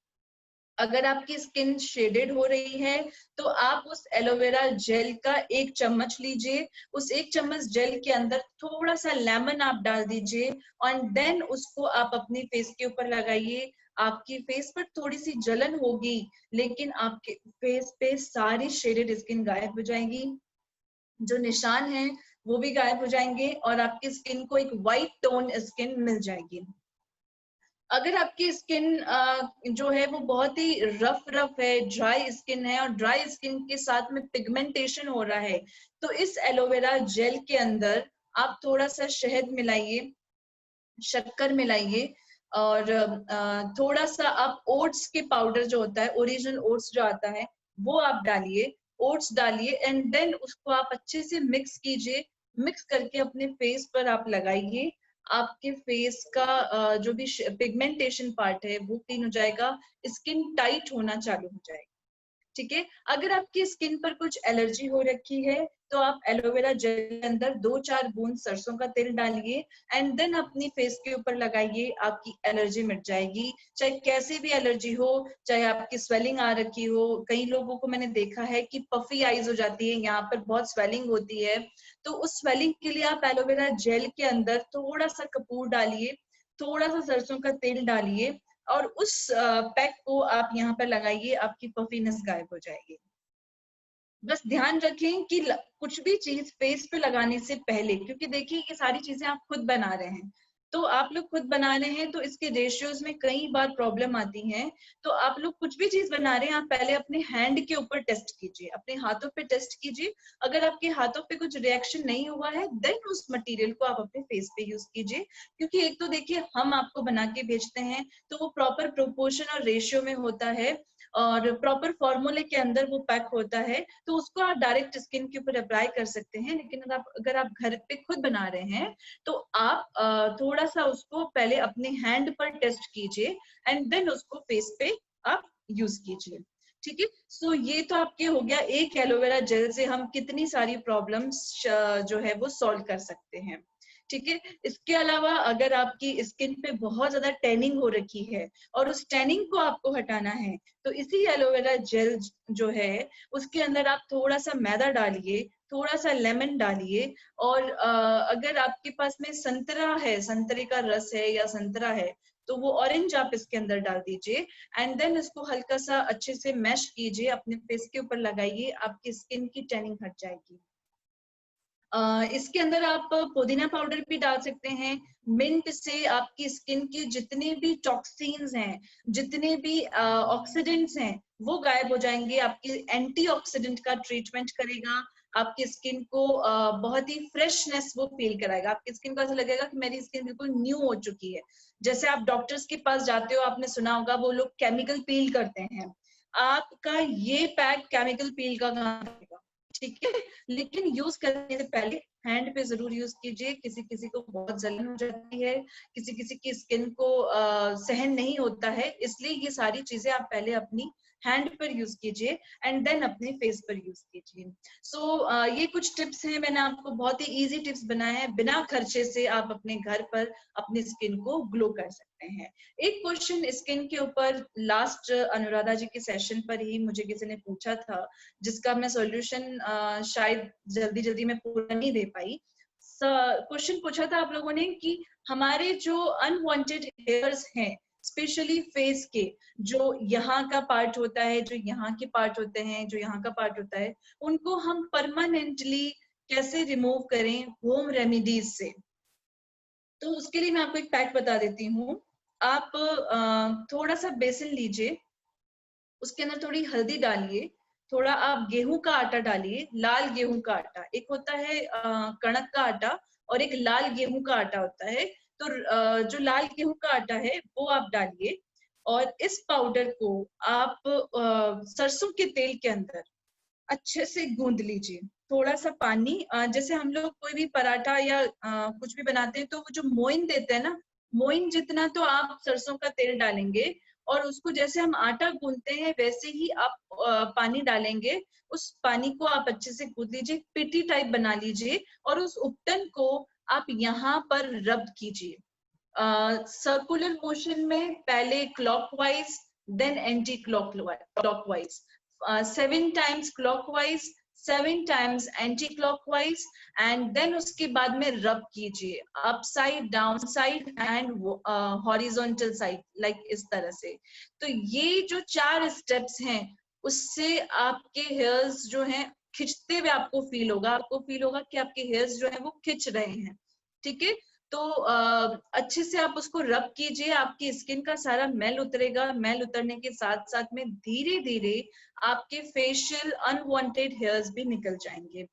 अगर आपकी स्किन शेडेड हो रही है तो आप उस एलोवेरा जेल का 1 चम्मच लीजिए, उस 1 चम्मच जेल के अंदर थोड़ा सा लेमन आप डाल दीजिए और देन उसको आप अपनी फेस के ऊपर लगाइए। आपकी फेस पर थोड़ी सी जलन होगी लेकिन आपके फेस पे सारी शेडेड स्किन गायब हो जाएगी, जो निशान है वो भी गायब हो जाएंगे और आपकी स्किन को एक वाइट टोन स्किन मिल जाएगी। अगर आपकी स्किन जो है वो बहुत ही रफ है, ड्राई स्किन है और ड्राई स्किन के साथ में पिगमेंटेशन हो रहा है, तो इस एलोवेरा जेल के अंदर आप थोड़ा सा शहद मिलाइए, शक्कर मिलाइए और थोड़ा सा आप ओट्स के पाउडर जो होता है, ओरिजिनल ओट्स जो आता है वो आप डालिए, ओट्स डालिए एंड देन उसको आप अच्छे से मिक्स कीजिए। मिक्स करके अपने फेस पर आप लगाइए। आपके फेस का जो भी पिगमेंटेशन पार्ट है वो क्लीन हो जाएगा, स्किन टाइट होना चालू हो जाएगा। ठीक है, अगर आपकी स्किन पर कुछ एलर्जी हो रखी है तो आप एलोवेरा जेल के अंदर 2-4 बूंद सरसों का तेल डालिए एंड देन अपनी फेस के ऊपर लगाइए, आपकी एलर्जी मिट जाएगी। चाहे कैसी भी एलर्जी हो, चाहे आपकी स्वेलिंग आ रखी हो, कई लोगों को मैंने देखा है कि पफी आईज हो जाती है, यहाँ पर बहुत स्वेलिंग होती है, तो उस स्वेलिंग के लिए आप एलोवेरा जेल के अंदर थोड़ा सा कपूर डालिए, थोड़ा सा सरसों का तेल डालिए और उस पैक को आप यहाँ पर लगाइए, आपकी पफीनेस गायब हो जाएगी। बस ध्यान रखें कि कुछ भी चीज फेस पे लगाने से पहले, क्योंकि देखिए ये सारी चीजें आप खुद बना रहे हैं, तो आप लोग खुद बना रहे हैं तो इसके रेशियोज में कई बार प्रॉब्लम आती है। तो आप लोग कुछ भी चीज बना रहे हैं, आप पहले अपने हैंड के ऊपर टेस्ट कीजिए, अपने हाथों पे टेस्ट कीजिए। अगर आपके हाथों पे कुछ रिएक्शन नहीं हुआ है, देन उस मटेरियल को आप अपने फेस पे यूज कीजिए। क्योंकि एक तो देखिए, हम आपको बना के भेजते हैं तो वो प्रॉपर प्रोपोर्शन और रेशियो में होता है और प्रॉपर फॉर्मूले के अंदर वो पैक होता है, तो उसको आप डायरेक्ट स्किन के ऊपर अप्लाई कर सकते हैं। लेकिन अगर आप घर पे खुद बना रहे हैं तो आप थोड़ा सा उसको पहले अपने हैंड पर टेस्ट कीजिए एंड देन उसको फेस पे आप यूज कीजिए। ठीक है, सो ये तो आपके हो गया, एक एलोवेरा जेल से हम कितनी सारी प्रॉब्लम्स जो है वो सॉल्व कर सकते हैं। ठीक है, इसके अलावा अगर आपकी स्किन पे बहुत ज्यादा टैनिंग हो रखी है और उस टैनिंग को आपको हटाना है, तो इसी एलोवेरा जेल जो है उसके अंदर आप थोड़ा सा मैदा डालिए, थोड़ा सा लेमन डालिए, और अगर आपके पास में संतरा है, संतरे का रस है या संतरा है, तो वो ऑरेंज आप इसके अंदर डाल दीजिए एंड देन इसको हल्का सा अच्छे से मैश कीजिए, अपने फेस के ऊपर लगाइए, आपकी स्किन की टैनिंग हट जाएगी। इसके अंदर आप पुदीना पाउडर भी डाल सकते हैं। मिंट से आपकी स्किन के जितने भी टॉक्सिन्स हैं, जितने भी ऑक्सीडेंट्स हैं, वो गायब हो जाएंगे। आपकी एंटीऑक्सीडेंट का ट्रीटमेंट करेगा, आपकी स्किन को बहुत ही फ्रेशनेस वो फील कराएगा। आपकी स्किन को ऐसा लगेगा कि मेरी स्किन बिल्कुल न्यू हो चुकी है। जैसे आप डॉक्टर्स के पास जाते हो, आपने सुना होगा वो लोग केमिकल पील करते हैं, आपका ये पैक केमिकल पील का काम करेगा। ठीक है, लेकिन यूज करने से पहले हैंड पे जरूर यूज कीजिए। किसी किसी को बहुत जलन हो जाती है, किसी किसी की स्किन को सहन नहीं होता है, इसलिए ये सारी चीजें आप पहले अपनी हैंड पर यूज कीजिए एंड देन अपने फेस पर यूज कीजिए। सो ये कुछ टिप्स हैं, मैंने आपको बहुत ही इजी टिप्स बनाए हैं, बिना खर्चे से आप अपने घर पर अपनी स्किन को ग्लो कर सकते हैं। एक क्वेश्चन स्किन के ऊपर लास्ट अनुराधा जी के सेशन पर ही मुझे किसी ने पूछा था, जिसका मैं सॉल्यूशन शायद जल्दी जल्दी में पूरा नहीं दे पाई। क्वेश्चन पूछा था आप लोगों ने कि हमारे जो अनवांटेड हेयर्स हैं, स्पेशली फेस के, जो यहाँ का पार्ट होता है, जो यहाँ के पार्ट होते हैं, जो यहाँ का पार्ट होता है, उनको हम परमानेंटली कैसे रिमूव करें होम रेमेडीज से। तो उसके लिए मैं आपको एक पैक बता देती हूँ। आप थोड़ा सा बेसन लीजिए, उसके अंदर थोड़ी हल्दी डालिए, थोड़ा आप गेहूं का आटा डालिए, लाल गेहूं का आटा। एक होता है कणक का आटा और एक लाल गेहूं का आटा होता है। तो जो लाल गेहूं का आटा है वो आप डालिए और इस पाउडर को आप सरसों के तेल के अंदर अच्छे से गूंद लीजिए। थोड़ा सा पानी, जैसे हम लोग कोई भी पराठा या कुछ भी बनाते हैं तो वो जो मोइन देते हैं ना, मोइन जितना तो आप सरसों का तेल डालेंगे और उसको जैसे हम आटा गूंदते हैं वैसे ही आप पानी डालेंगे। उस पानी को आप अच्छे से गूंद लीजिए, पिटी टाइप बना लीजिए और उस उपटन को आप यहाँ पर रब कीजिए सर्कुलर मोशन में, पहले clockwise then anticlockwise, 7 times clockwise, 7 times anti-clockwise and then उसके बाद में रब कीजिए upside, down side and horizontal side, like इस तरह से। तो ये जो 4 स्टेप्स हैं उससे आपके हेयर्स जो हैं खिंचते हुए आपको फील होगा, आपको फील होगा कि आपके हेयर्स जो है वो खिंच रहे हैं। ठीक है, तो अच्छे से आप उसको रब कीजिए, आपकी स्किन का सारा मैल उतरेगा। मैल उतरने के साथ साथ में धीरे धीरे आपके फेशियल अनवांटेड हेयर्स भी निकल जाएंगे।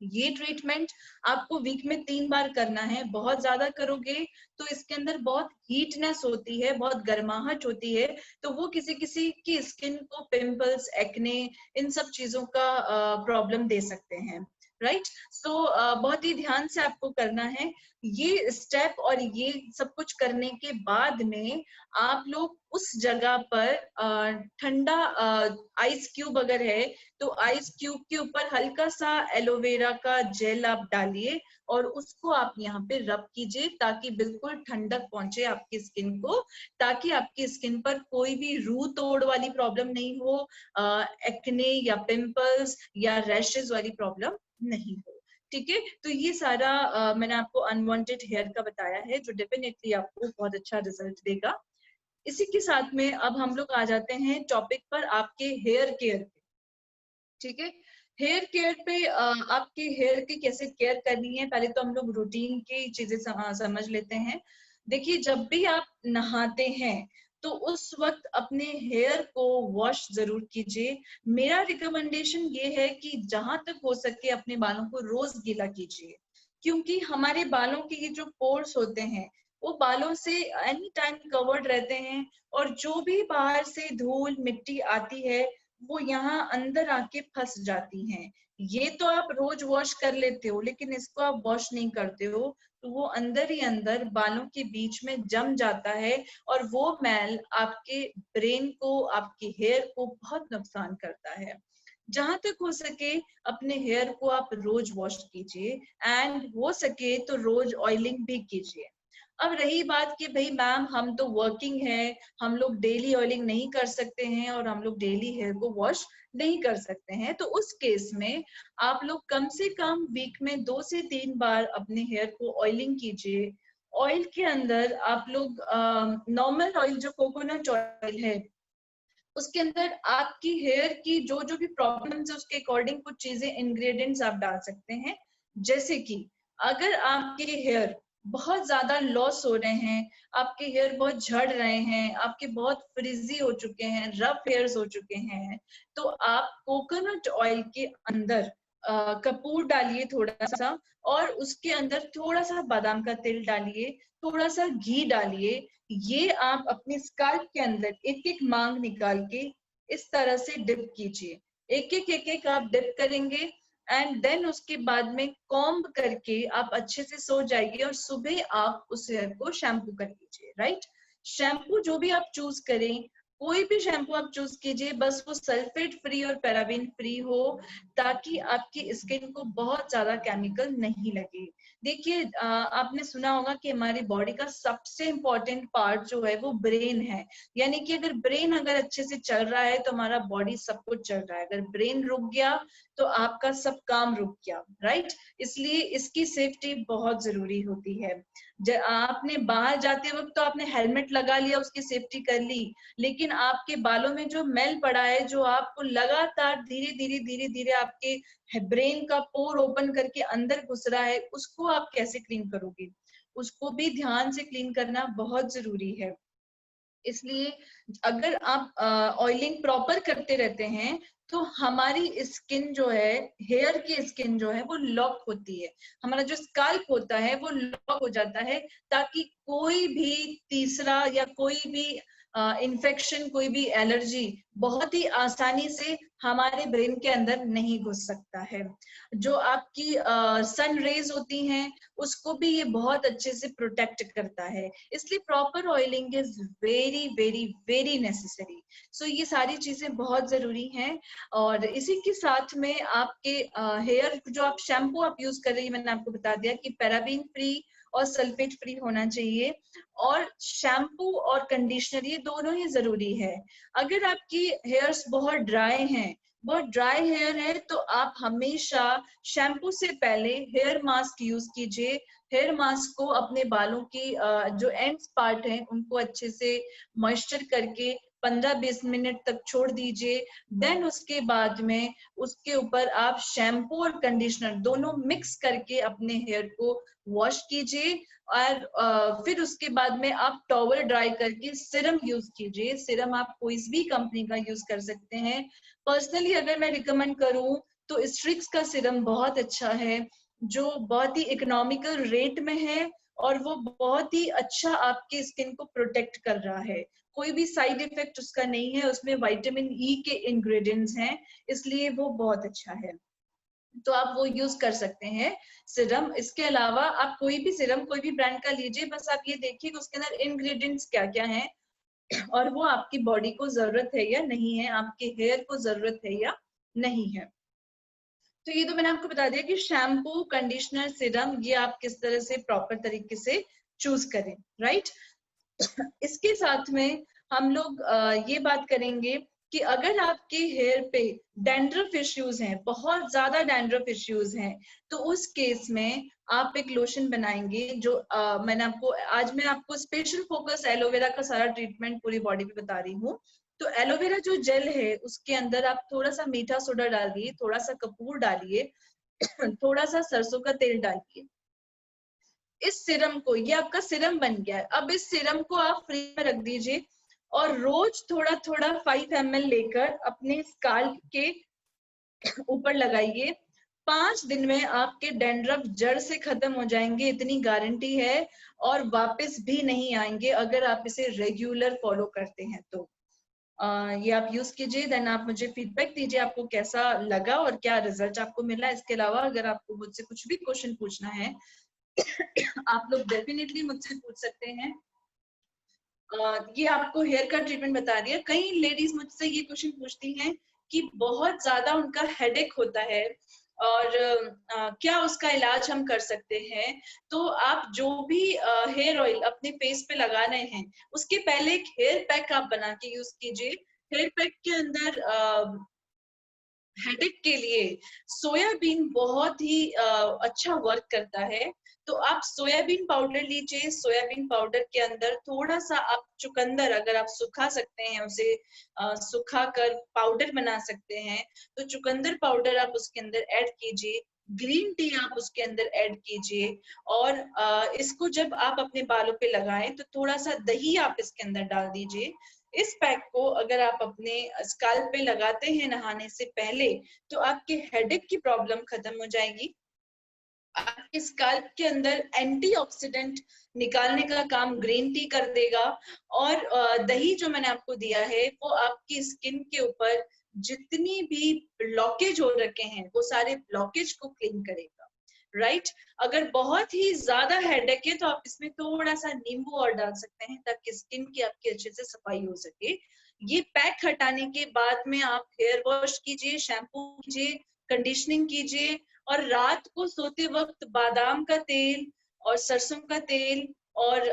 ये ट्रीटमेंट आपको वीक में 3 बार करना है। बहुत ज्यादा करोगे तो इसके अंदर बहुत हीटनेस होती है, बहुत गर्माहट होती है, तो वो किसी किसी की स्किन को पिंपल्स, एक्ने, इन सब चीजों का प्रॉब्लम दे सकते हैं। राइट, सो बहुत ही ध्यान से आपको करना है ये स्टेप। और ये सब कुछ करने के बाद में आप लोग उस जगह पर ठंडा आइस क्यूब अगर है तो आइस क्यूब के ऊपर हल्का सा एलोवेरा का जेल आप डालिए और उसको आप यहाँ पे रब कीजिए ताकि बिल्कुल ठंडक पहुंचे आपकी स्किन को, ताकि आपकी स्किन पर कोई भी रू तोड़ वाली प्रॉब्लम नहीं हो, एक्ने या पिंपल्स या रैशेस वाली प्रॉब्लम नहीं हो। ठीक है, तो ये सारा मैंने आपको अनवांटेड हेयर का बताया है जो डेफिनेटली आपको बहुत अच्छा रिजल्ट देगा। इसी के साथ में अब हम लोग आ जाते हैं टॉपिक पर आपके हेयर केयर पे। ठीक है, हेयर केयर पे आपके हेयर की कैसे केयर करनी है, पहले तो हम लोग रूटीन की चीजें समझ लेते हैं। देखिए, जब भी आप नहाते हैं तो उस वक्त अपने हेयर को वॉश जरूर कीजिए। मेरा रिकमेंडेशन ये है कि जहां तक हो सके अपने बालों को रोज गीला कीजिए, क्योंकि हमारे बालों के ये जो पोर्स होते हैं वो बालों से एनी टाइम कवर्ड रहते हैं, और जो भी बाहर से धूल मिट्टी आती है वो यहाँ अंदर आके फंस जाती हैं। ये तो आप रोज वॉश कर लेते हो, लेकिन इसको आप वॉश नहीं करते हो तो वो अंदर ही अंदर बालों के बीच में जम जाता है, और वो मैल आपके ब्रेन को, आपके हेयर को बहुत नुकसान करता है। जहां तक हो सके अपने हेयर को आप रोज वॉश कीजिए, एंड हो सके तो रोज ऑयलिंग भी कीजिए। अब रही बात कि भाई मैम हम तो वर्किंग है, हम लोग डेली ऑयलिंग नहीं कर सकते हैं और हम लोग डेली हेयर को वॉश नहीं कर सकते हैं, तो उस केस में आप लोग कम से कम वीक में 2 से 3 बार अपने हेयर को ऑयलिंग कीजिए। ऑयल के अंदर आप लोग नॉर्मल ऑयल जो कोकोनट ऑयल है उसके अंदर आपकी हेयर की जो जो भी प्रॉब्लम्स है उसके अकॉर्डिंग कुछ चीजें इंग्रेडिएंट्स आप डाल सकते हैं। जैसे कि अगर आपके हेयर बहुत ज्यादा लॉस हो रहे हैं, आपके हेयर बहुत झड़ रहे हैं, आपके बहुत फ्रिजी हो चुके हैं, रफ हेयर्स हो चुके हैं, तो आप कोकोनट ऑयल के अंदर कपूर डालिए थोड़ा सा, और उसके अंदर थोड़ा सा बादाम का तेल डालिए, थोड़ा सा घी डालिए। ये आप अपने स्काल्प के अंदर एक एक मांग निकाल के इस तरह से डिप कीजिए। एक एक आप डिप करेंगे, एंड देन उसके बाद में कॉम्ब करके आप अच्छे से सो जाइए, और सुबह आप उस हेयर को शैम्पू कर लीजिए। राइट, शैम्पू जो भी आप चूज करें, कोई भी शैम्पू आप चूज कीजिए, बस वो सल्फेट फ्री और पैराबेन फ्री हो, ताकि आपकी स्किन को बहुत ज्यादा केमिकल नहीं लगे। देखिए, आपने सुना होगा कि हमारी बॉडी का सबसे इम्पोर्टेंट पार्ट जो है वो ब्रेन है। यानी कि अगर ब्रेन अगर अच्छे से चल रहा है तो हमारा बॉडी सब कुछ चल रहा है, अगर ब्रेन रुक गया तो आपका सब काम रुक गया। राइट, इसलिए इसकी सेफ्टी बहुत जरूरी होती है। आपने बाहर जाते वक्त तो आपने हेलमेट लगा लिया, उसकी सेफ्टी कर ली, लेकिन आपके बालों में जो मैल पड़ा है, जो आपको लगातार धीरे धीरे धीरे धीरे आपके ब्रेन का पोर ओपन करके अंदर घुस रहा है, उसको आप कैसे क्लीन करोगे? उसको भी ध्यान से क्लीन करना बहुत जरूरी है। इसलिए अगर आप ऑयलिंग प्रॉपर करते रहते हैं तो हमारी स्किन जो है, हेयर की स्किन जो है वो लॉक होती है, हमारा जो स्काल्प होता है वो लॉक हो जाता है, ताकि कोई भी तीसरा या कोई भी इन्फेक्शन, कोई भी एलर्जी बहुत ही आसानी से हमारे ब्रेन के अंदर नहीं घुस सकता है। जो आपकी सन रेज होती हैं उसको भी ये बहुत अच्छे से प्रोटेक्ट करता है, इसलिए proper oiling is very very very necessary. So ये सारी चीजें बहुत जरूरी हैं। और इसी के साथ में आपके हेयर जो आप शैम्पू आप यूज कर रही है, मैंने आपको बता दिया कि पैराबीन फ्री और सल्फेट फ्री होना चाहिए, और शैम्पू और कंडीशनर ये दोनों ही जरूरी है। अगर आपकी हेयर्स बहुत ड्राई हैं, बहुत ड्राई हेयर है, तो आप हमेशा शैम्पू से पहले हेयर मास्क यूज कीजिए। हेयर मास्क को अपने बालों की जो एंड्स पार्ट हैं उनको अच्छे से मॉइस्चर करके 15-20 मिनट तक छोड़ दीजिए। देन उसके बाद में उसके ऊपर आप शैम्पू और कंडीशनर दोनों मिक्स करके अपने हेयर को वॉश कीजिए, और फिर उसके बाद में आप टॉवल ड्राई करके सिरम यूज कीजिए। सिरम आप कोई भी कंपनी का यूज कर सकते हैं। पर्सनली अगर मैं रिकमेंड करूं तो स्ट्रिक्स का सिरम बहुत अच्छा है, जो बहुत ही इकोनॉमिकल रेट में है, और वो बहुत ही अच्छा आपके स्किन को प्रोटेक्ट कर रहा है। कोई भी साइड इफेक्ट उसका नहीं है, उसमें विटामिन ई के इंग्रेडिएंट्स हैं, इसलिए वो बहुत अच्छा है, तो आप वो यूज कर सकते हैं सिरम। इसके अलावा आप कोई भी सिरम कोई भी ब्रांड का लीजिए, बस आप ये देखिए कि उसके अंदर इंग्रेडिएंट्स क्या क्या हैं, और वो आपकी बॉडी को जरूरत है या नहीं है, आपके हेयर को जरूरत है या नहीं है। तो ये तो मैंने आपको बता दिया कि शैम्पू, कंडीशनर, सिरम ये आप किस तरह से प्रॉपर तरीके से चूज करें। राइट, इसके साथ में हम लोग ये बात करेंगे कि अगर आपके हेयर पे डैंड्रफ इश्यूज हैं, बहुत ज्यादा डैंड्रफ इश्यूज हैं, तो उस केस में आप एक लोशन बनाएंगे जो मैं आपको स्पेशल फोकस एलोवेरा का सारा ट्रीटमेंट पूरी बॉडी पे बता रही हूँ। तो एलोवेरा जो जेल है उसके अंदर आप थोड़ा सा मीठा सोडा डालिए, थोड़ा सा कपूर डालिए, थोड़ा सा सरसों का तेल डालिए। इस सिरम को, ये आपका सिरम बन गया है। अब इस सिरम को आप फ्रिज में रख दीजिए और रोज थोड़ा थोड़ा 5 ml लेकर अपने स्काल्प के ऊपर लगाइए। 5 दिन में आपके डैंड्रफ जड़ से खत्म हो जाएंगे, इतनी गारंटी है, और वापस भी नहीं आएंगे अगर आप इसे रेगुलर फॉलो करते हैं तो। ये आप यूज कीजिए, देन आप मुझे फीडबैक दीजिए आपको कैसा लगा और क्या रिजल्ट आपको मिला। इसके अलावा अगर आपको मुझसे कुछ भी क्वेश्चन पूछना है आप लोग डेफिनेटली मुझसे पूछ सकते हैं। ये आपको हेयर का ट्रीटमेंट बता रही है। कई लेडीज मुझसे ये क्वेश्चन पूछती हैं कि बहुत ज्यादा उनका हेडेक होता है और क्या उसका इलाज हम कर सकते हैं। तो आप जो भी हेयर ऑयल अपने फेस पे लगा रहे हैं उसके पहले एक हेयर पैक आप बना के यूज कीजिए। हेयर पैक के अंदर हेडेक के लिए सोयाबीन बहुत ही अच्छा वर्क करता है। तो आप सोयाबीन पाउडर लीजिए, सोयाबीन पाउडर के अंदर थोड़ा सा आप चुकंदर, अगर आप सुखा सकते हैं उसे सुखा कर पाउडर बना सकते हैं तो चुकंदर पाउडर आप उसके अंदर ऐड कीजिए, ग्रीन टी आप उसके अंदर ऐड कीजिए, और इसको जब आप अपने बालों पे लगाएं तो थोड़ा सा दही आप इसके अंदर डाल दीजिए। इस पैक को अगर आप अपने स्काल्प पे लगाते हैं नहाने से पहले तो आपके हेडेक की प्रॉब्लम खत्म हो जाएगी। आपके स्काल्प के अंदर एंटीऑक्सीडेंट निकालने का काम ग्रीन टी कर देगा, और दही जो मैंने आपको दिया है वो आपकी स्किन के ऊपर जितनी भी ब्लॉकेज हो रखे हैं वो सारे ब्लॉकेज को क्लीन करेगा। राइट? अगर बहुत ही ज्यादा हेडेक है तो आप इसमें थोड़ा सा नींबू और डाल सकते हैं ताकि स्किन की आपकी अच्छे से सफाई हो सके। ये पैक हटाने के बाद में आप हेयर वॉश कीजिए, शैम्पू कीजिए, कंडीशनिंग कीजिए, और रात को सोते वक्त बादाम का तेल और सरसों का तेल और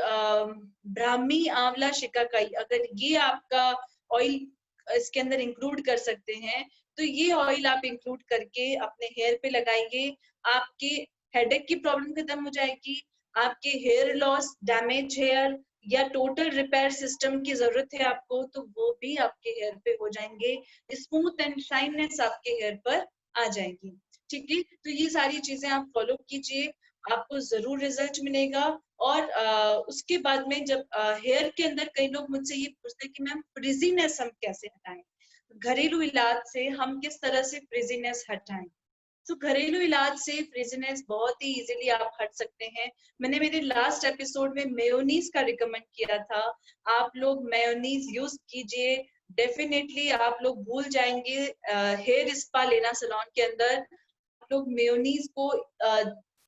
ब्राह्मी आंवला शिकाकाई, अगर ये आपका ऑयल इसके अंदर इंक्लूड कर सकते हैं तो ये ऑयल आप इंक्लूड करके अपने हेयर पे लगाइए। आपके हेडेक की प्रॉब्लम खत्म हो जाएगी। आपके हेयर लॉस, डैमेज हेयर या टोटल रिपेयर सिस्टम की जरूरत है आपको तो वो भी आपके हेयर पे हो जाएंगे। स्मूथ एंड शाइननेस आपके हेयर पर आ जाएगी। ठीक है, तो ये सारी चीजें आप फॉलो कीजिए, आपको जरूर रिजल्ट मिलेगा। और उसके बाद में जब हेयर के अंदर कई लोग मुझसे ये पूछते हैं कि मैम फ्रिजीनेस हम कैसे हटाएं, घरेलू इलाज से हम किस तरह से फ्रिजीनेस हटाएं। तो घरेलू इलाज से फ्रिजीनेस बहुत ही इजीली आप हट सकते हैं। मैंने मेरे लास्ट एपिसोड में मेयोनीज का रिकमेंड किया था, आप लोग मेयोनीज यूज कीजिए, डेफिनेटली आप लोग भूल जाएंगे हेयर स्पा लेना सैलून के अंदर। आप लोग मेयोनीज को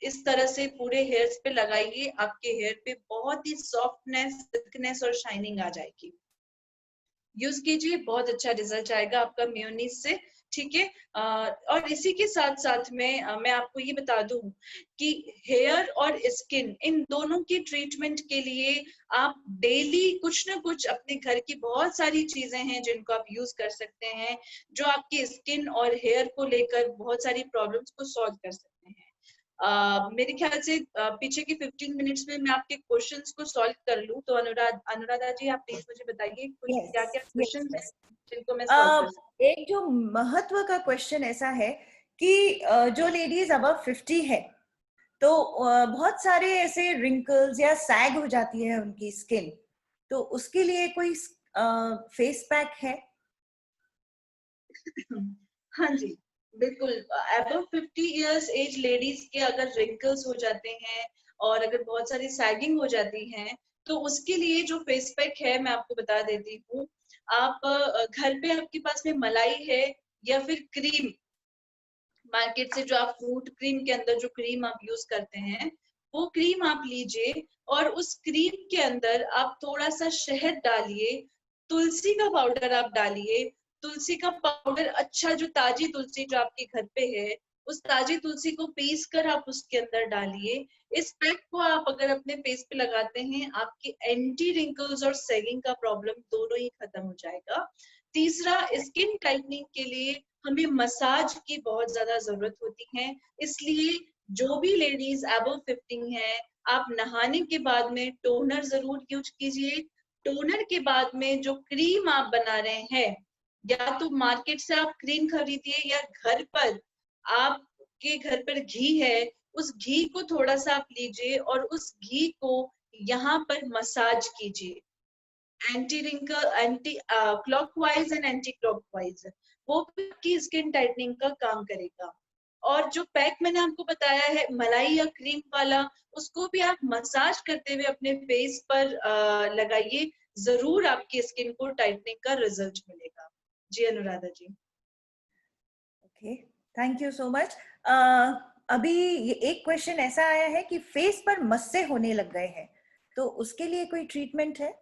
इस तरह से पूरे हेयर्स पे लगाइए, आपके हेयर पे बहुत ही सॉफ्टनेस, थिकनेस और शाइनिंग आ जाएगी। यूज कीजिए, बहुत अच्छा रिजल्ट आएगा आपका मेयोनीज से। ठीक है, और इसी के साथ साथ में मैं आपको ये बता दूं कि हेयर और स्किन इन दोनों की ट्रीटमेंट के लिए आप डेली कुछ ना कुछ अपने घर की बहुत सारी चीजें हैं जिनको आप यूज कर सकते हैं, जो आपकी स्किन और हेयर को लेकर बहुत सारी प्रॉब्लम्स को सॉल्व कर सकते हैं। मेरे ख्याल से पीछे के 15 मिनट्स में मैं आपके क्वेश्चंस को सॉल्व कर लूं। तो अनुराधा जी आप प्लीज मुझे बताइए कुछ क्या क्या क्वेश्चंस हैं जिनको मैं सॉल्व कर सकती एक जो महत्व का क्वेश्चन ऐसा है कि जो लेडीज अबव 50 है तो बहुत सारे ऐसे रिंकल्स या सैग हो जाती है उनकी स्किन, तो उसके लिए कोई फेस पैक है? हाँ जी, बिल्कुल। अबव 50 इयर्स एज लेडीज के अगर रिंकल्स हो जाते हैं और अगर बहुत सारी सैगिंग हो जाती हैं तो उसके लिए जो फेस पैक है मैं आपको बता देती हूँ। आप घर पे आपके पास में मलाई है या फिर क्रीम, मार्केट से जो आप फ्रूट क्रीम के अंदर जो क्रीम आप यूज करते हैं वो क्रीम आप लीजिए, और उस क्रीम के अंदर आप थोड़ा सा शहद डालिए, तुलसी का पाउडर आप डालिए। तुलसी का पाउडर, अच्छा जो ताजी तुलसी जो आपके घर पे है उस ताजी तुलसी को पीस कर आप उसके अंदर डालिए। इस पैक को आप अगर अपने फेस पे लगाते हैं आपकी एंटी रिंकल्स और सैगिंग का प्रॉब्लम दोनों ही खत्म हो जाएगा। तीसरा, स्किन टाइटनिंग के लिए हमें मसाज की बहुत ज्यादा जरूरत होती है, इसलिए जो भी लेडीज अबव 50 है, आप नहाने के बाद में टोनर जरूर यूज कीजिए। टोनर के बाद में जो क्रीम आप बना रहे हैं, या तो मार्केट से आप क्रीम खरीदिए, या घर पर आपके घर पर घी है, उस घी को थोड़ा सा आप लीजिए और उस घी को यहाँ पर मसाज कीजिए, anti wrinkle, anticlockwise and anticlockwise, वो आपकी स्किन टाइटनिंग का काम करेगा। और जो पैक मैंने आपको बताया है मलाई या क्रीम वाला, उसको भी आप मसाज करते हुए अपने फेस पर लगाइए, जरूर आपकी स्किन को टाइटनिंग का रिजल्ट मिलेगा। जी Anuradha ji. Okay, thank you so much. अभी ये एक क्वेश्चन ऐसा आया है कि फेस पर मस्से होने लग गए हैं, तो उसके लिए कोई ट्रीटमेंट है?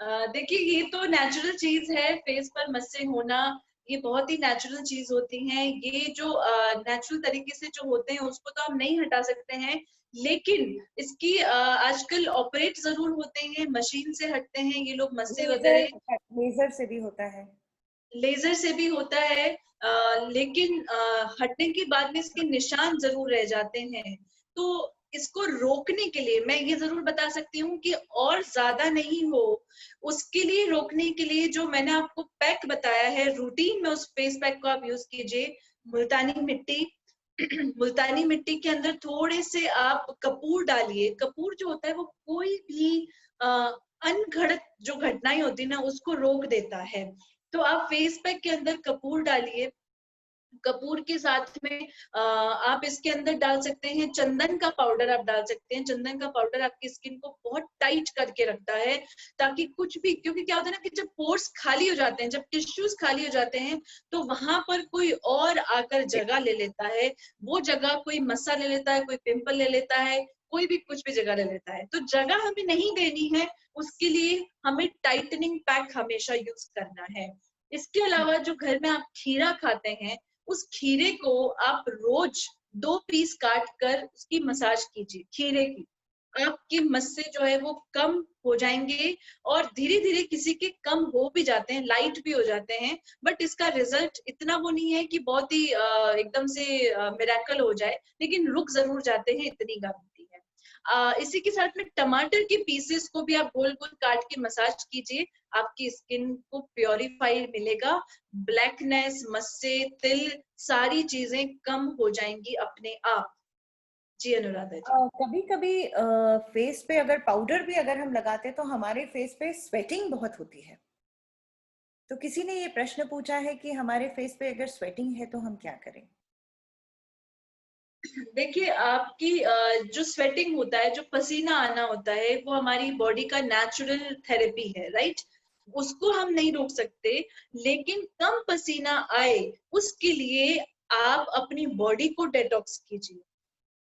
देखिए, ये तो नेचुरल चीज है, फेस पर मस्से होना ये बहुत ही नेचुरल चीज होती हैं। ये जो नेचुरल तरीके से जो होते हैं उसको तो हम नहीं हटा सकते हैं, लेकिन इसकी आजकल ऑपरेट जरूर होते हैं, मशीन से हटते हैं ये लोग मस्से वगैरह। लेजर से भी होता है। लेजर से भी होता है, लेकिन हटने के बाद में इसके निशान जरूर रह जाते हैं। तो इसको रोकने के लिए मैं ये जरूर बता सकती हूँ कि और ज्यादा नहीं हो, उसके लिए रोकने के लिए जो मैंने आपको पैक बताया है, रूटीन में उस फेस पैक को आप यूज कीजिए। मुल्तानी मिट्टी मुल्तानी मिट्टी के अंदर थोड़े से आप कपूर डालिए। कपूर जो होता है वो कोई भी अनघड़त जो घटनाएं होती है ना, उसको रोक देता है। तो आप फेस पैक के अंदर कपूर डालिए। कपूर के साथ में आप इसके अंदर डाल सकते हैं चंदन का पाउडर, आप डाल सकते हैं। चंदन का पाउडर आपकी स्किन को बहुत टाइट करके रखता है, ताकि कुछ भी, क्योंकि क्या होता है ना कि जब पोर्स खाली हो जाते हैं, जब टिश्यूज खाली हो जाते हैं, तो वहां पर कोई और आकर जगह ले लेता है। वो जगह कोई मस्सा ले लेता है, कोई पिंपल ले लेता है, कोई भी कुछ भी जगह ले लेता है। तो जगह हमें नहीं देनी है, उसके लिए हमें टाइटनिंग पैक हमेशा यूज करना है। इसके अलावा जो घर में आप खीरा खाते हैं, उस खीरे को आप रोज 2 पीस काट कर उसकी मसाज कीजिए, खीरे की। आपके मस्से जो है वो कम हो जाएंगे, और धीरे धीरे किसी के कम हो भी जाते हैं, लाइट भी हो जाते हैं, बट इसका रिजल्ट इतना वो नहीं है कि बहुत ही एकदम से मिरेकल हो जाए, लेकिन रुक जरूर जाते हैं, इतनी गारंटी है। इसी के साथ में टमाटर के पीसेस को भी आप गोल गोल काट के मसाज कीजिए, आपकी स्किन को प्योरीफाई मिलेगा, ब्लैकनेस, मस्से, तिल, सारी चीजें कम हो जाएंगी अपने आप। जी अनुराधा जी। कभी कभी फेस पे अगर पाउडर भी अगर हम लगाते हैं तो हमारे फेस पे स्वेटिंग बहुत होती है। तो किसी ने ये प्रश्न पूछा है कि हमारे फेस पे अगर स्वेटिंग है तो हम क्या करें? देखिए, आपकी जो स्वेटिंग होता है, जो पसीना आना होता है, वो हमारी बॉडी का नेचुरल थेरेपी है, राइट? उसको हम नहीं रोक सकते, लेकिन कम पसीना आए उसके लिए आप अपनी बॉडी को डेटॉक्स कीजिए।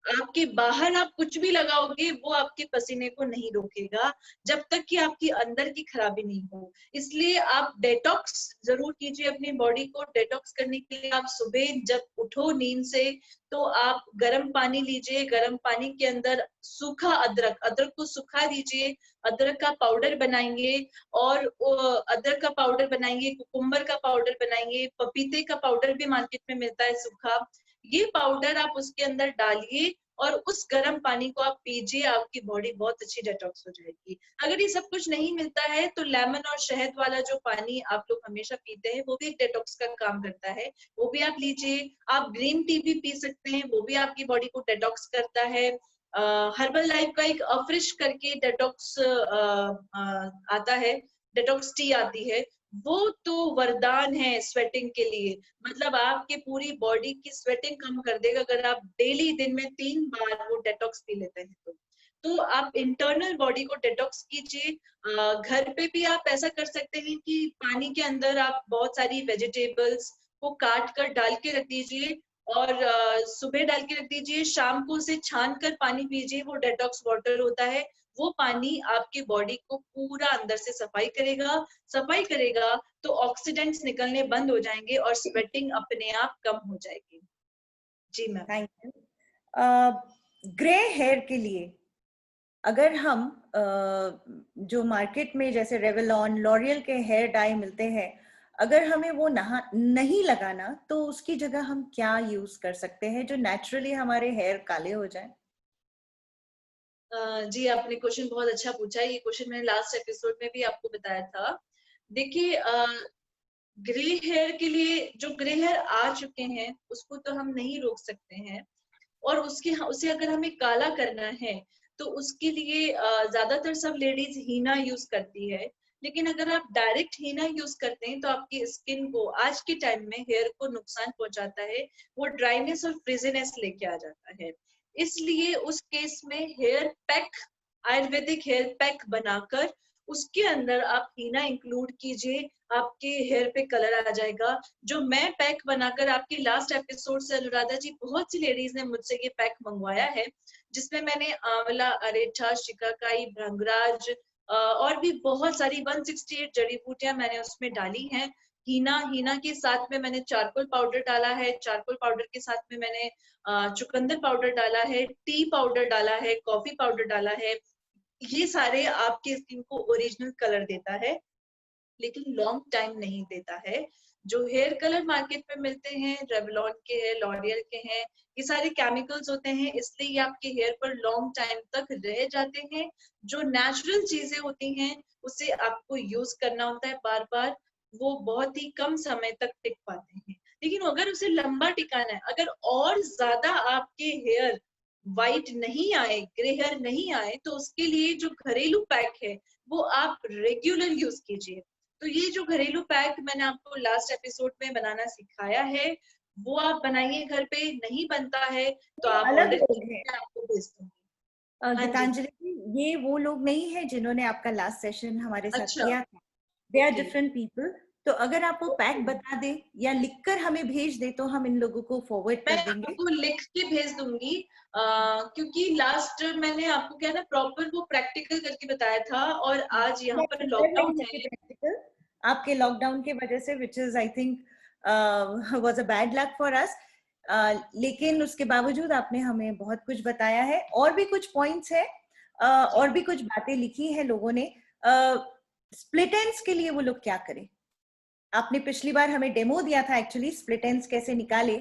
आपके बाहर आप कुछ भी लगाओगे वो आपके पसीने को नहीं रोकेगा, जब तक कि आपकी अंदर की खराबी नहीं हो। इसलिए आप डेटॉक्स जरूर कीजिए अपनी बॉडी को। डेटॉक्स करने के लिए आप सुबह जब उठो नींद से, तो आप गर्म पानी लीजिए, गर्म पानी के अंदर सूखा अदरक, अदरक को सुखा दीजिए, अदरक का पाउडर बनाएंगे, और अदरक का पाउडर बनाएंगे, कुकुम्बर का पाउडर बनाएंगे, पपीते का पाउडर भी मार्केट में मिलता है सूखा। ये पाउडर आप उसके अंदर डालिए और उस गर्म पानी को आप पीजिए, आपकी बॉडी बहुत अच्छी डिटॉक्स हो जाएगी। अगर ये सब कुछ नहीं मिलता है तो लेमन और शहद वाला जो पानी आप लोग हमेशा पीते हैं, वो भी एक डिटॉक्स का काम करता है, वो भी आप लीजिए। आप ग्रीन टी भी पी सकते हैं, वो भी आपकी बॉडी को डिटॉक्स करता है। हर्बल लाइफ का एक अफ्रिश करके डिटॉक्स आता है, डिटॉक्स टी आती है, वो तो वरदान है स्वेटिंग के लिए। मतलब आपके पूरी बॉडी की स्वेटिंग कम कर देगा अगर आप डेली दिन में 3 बार वो डेटॉक्स पी लेते हैं तो आप इंटरनल बॉडी को डेटॉक्स कीजिए। घर पे भी आप ऐसा कर सकते हैं कि पानी के अंदर आप बहुत सारी वेजिटेबल्स को काट कर डाल के रख दीजिए, और सुबह डाल के रख दीजिए, शाम को उसे छान कर पानी पीजिए, वो डेटॉक्स वाटर होता है। वो पानी आपकी बॉडी को पूरा अंदर से सफाई करेगा, तो ऑक्सीडेंट्स निकलने बंद हो जाएंगे और स्वेटिंग अपने आप कम हो जाएगी। जी ma'am. Thank you. Grey hair के लिए अगर हम जो मार्केट में जैसे रेवलॉन, लॉरियल के हेयर डाई मिलते हैं, अगर हमें वो नहीं लगाना तो उसकी जगह हम क्या यूज कर सकते हैं जो नेचुरली हमारे हेयर काले हो जाए? जी, आपने क्वेश्चन बहुत अच्छा पूछा है। ये क्वेश्चन मैंने लास्ट एपिसोड में भी आपको बताया था। देखिए, ग्रे हेयर के लिए, जो ग्रे हेयर आ चुके हैं उसको तो हम नहीं रोक सकते हैं, और उसे अगर हमें काला करना है तो उसके लिए ज्यादातर सब लेडीज हीना यूज करती है। लेकिन अगर आप डायरेक्ट हीना यूज करते हैं तो आपकी स्किन को आज के टाइम में हेयर को नुकसान पहुंचाता है, वो ड्राइनेस और फ्रिजीनेस लेके आ जाता है। इसलिए उस केस में hair pack, Ayurvedic hair pack बनाकर उसके अंदर आप हीना इंक्लूड कीजिए, आपके हेयर पे कलर आ जाएगा। जो मैं पैक बनाकर आपके लास्ट एपिसोड से अनुराधा जी, बहुत सी लेडीज ने मुझसे ये पैक मंगवाया है, जिसमें मैंने आंवला, अरेठा, शिकाकाई, भृंगराज और भी बहुत सारी 168 जड़ी बूटियां मैंने उसमें डाली हैं। हीना के साथ में मैंने चारकोल पाउडर डाला है, चारकोल पाउडर के साथ में मैंने चुकंदर पाउडर डाला है, टी पाउडर डाला है, कॉफी पाउडर डाला है। ये सारे आपके स्किन को ओरिजिनल कलर देता है, लेकिन लॉन्ग टाइम नहीं देता है। जो हेयर कलर मार्केट में मिलते हैं, रेवलॉन के हैं, लॉरियल के हैं, ये सारे केमिकल्स होते हैं, इसलिए ये आपके हेयर पर लॉन्ग टाइम तक रह जाते हैं। जो नेचुरल चीजें होती हैं उसे आपको यूज करना होता है बार बार, वो बहुत ही कम समय तक टिक पाते हैं। लेकिन अगर उसे लंबा टिकाना है, अगर और ज्यादा आपके हेयर व्हाइट नहीं आए, ग्रे हेयर नहीं आए, तो उसके लिए जो घरेलू पैक है वो आप रेगुलर यूज कीजिए। तो ये जो घरेलू पैक मैंने आपको लास्ट एपिसोड में बनाना सिखाया है, वो आप बनाइए घर पे। नहीं बनता है तो आप अलग ऑर्डर लोग हैं। कीजिए, मैं आपको भेज दूंगी। हाँ जी। गीतांजलि जी, ये वो लोग नहीं है जिन्होंने आपका लास्ट सेशन हमारे साथ अच्छा। किया था। They are okay. Different people. तो अगर आप वो पैक बता दें या लिखकर हमें भेज दे तो हम इन लोगों को फॉरवर्ड मैं कर देंगे। आपको लिख के भेज दूंगी, क्योंकि लास्ट मैंने आपको क्या ना प्रॉपर वो प्रैक्टिकल करके बताया था, और आज यहाँ पर कर नहीं लॉकडाउन सके है। प्रैक्टिकल आपके लॉकडाउन की वजह से, which is I think was a bad luck for us. लेकिन उसके बावजूद आपने हमें बहुत कुछ बताया है, और भी कुछ पॉइंट्स है, और भी कुछ बातें लिखी है लोगों ने। स्प्लिट एंड्स के लिए वो लोग क्या करें? आपने पिछली बार हमें डेमो दिया था एक्चुअली स्प्लिट एंड्स कैसे निकाले।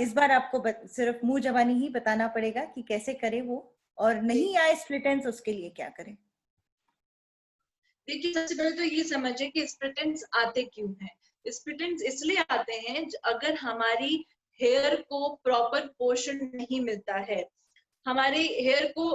इस बार आपको सिर्फ मुंह जबानी ही बताना पड़ेगा कि कैसे करें वो, और नहीं आए स्प्लिट एंड्स उसके लिए क्या करें। देखिए, सबसे पहले तो ये समझिए कि स्प्लिट एंड्स आते क्यों हैं। स्प्लिट एंड्स इसलिए आते हैं अगर हमारी हेयर को प्रॉपर पोषण नहीं मिलता है। हमारे हेयर को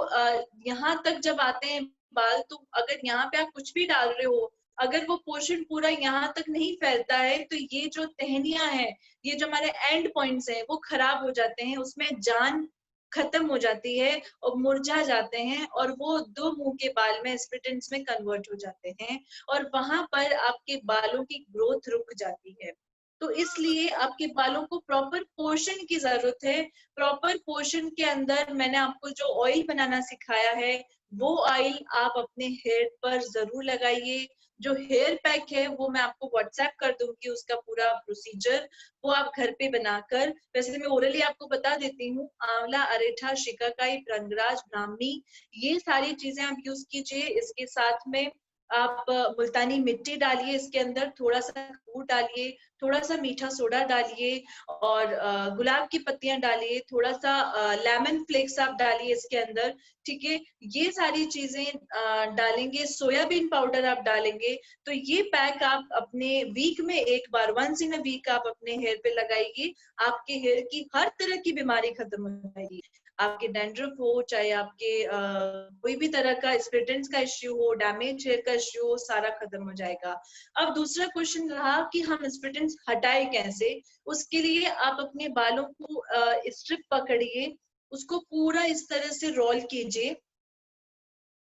यहाँ तक जब आते हैं बाल, तो अगर यहाँ पे आप कुछ भी डाल रहे हो, अगर वो पोर्शन पूरा यहाँ तक नहीं फैलता है, तो ये जो टहनियां हैं, ये जो हमारे एंड पॉइंट्स हैं, वो खराब हो जाते हैं, उसमें जान खत्म हो जाती है और मुरझा जाते हैं, और वो दो मुंह के बाल में, स्प्लिट एंड्स में कन्वर्ट हो जाते हैं, और वहां पर आपके बालों की ग्रोथ रुक जाती है। तो इसलिए आपके बालों को प्रॉपर पोषण की जरूरत है। प्रॉपर पोषण के अंदर मैंने आपको जो ऑयल बनाना सिखाया है, वो ऑयल आप अपने हेयर पर जरूर लगाइए। जो हेयर पैक है वो मैं आपको व्हाट्सएप कर दूंगी, उसका पूरा प्रोसीजर वो आप घर पे बनाकर, वैसे मैं ओरली आपको बता देती हूँ, आंवला, अरेठा, शिकाकाई, भृंगराज, ब्राह्मी, ये सारी चीजें आप यूज कीजिए। इसके साथ में आप मुल्तानी मिट्टी डालिए, इसके अंदर थोड़ा सा कपूर डालिए, थोड़ा सा मीठा सोडा डालिए, और गुलाब की पत्तियां डालिए, थोड़ा सा लेमन फ्लेक्स आप डालिए इसके अंदर। ठीक है, ये सारी चीजें डालेंगे, सोयाबीन पाउडर आप डालेंगे, तो ये पैक आप अपने वीक में एक बार, वंस इन अ वीक आप अपने हेयर पे लगाइए। आपके हेयर की हर तरह की बीमारी खत्म हो जाएगी। आपके डैंड्रफ हो, चाहे आपके कोई भी तरह का स्प्लिट एंड्स का इश्यू हो, डैमेज हेयर का इश्यू हो, सारा खत्म हो जाएगा। अब दूसरा क्वेश्चन रहा कि हम स्प्लिट एंड्स हटाए कैसे। उसके लिए आप अपने बालों को स्ट्रिप पकड़िए, उसको पूरा इस तरह से रोल कीजिए।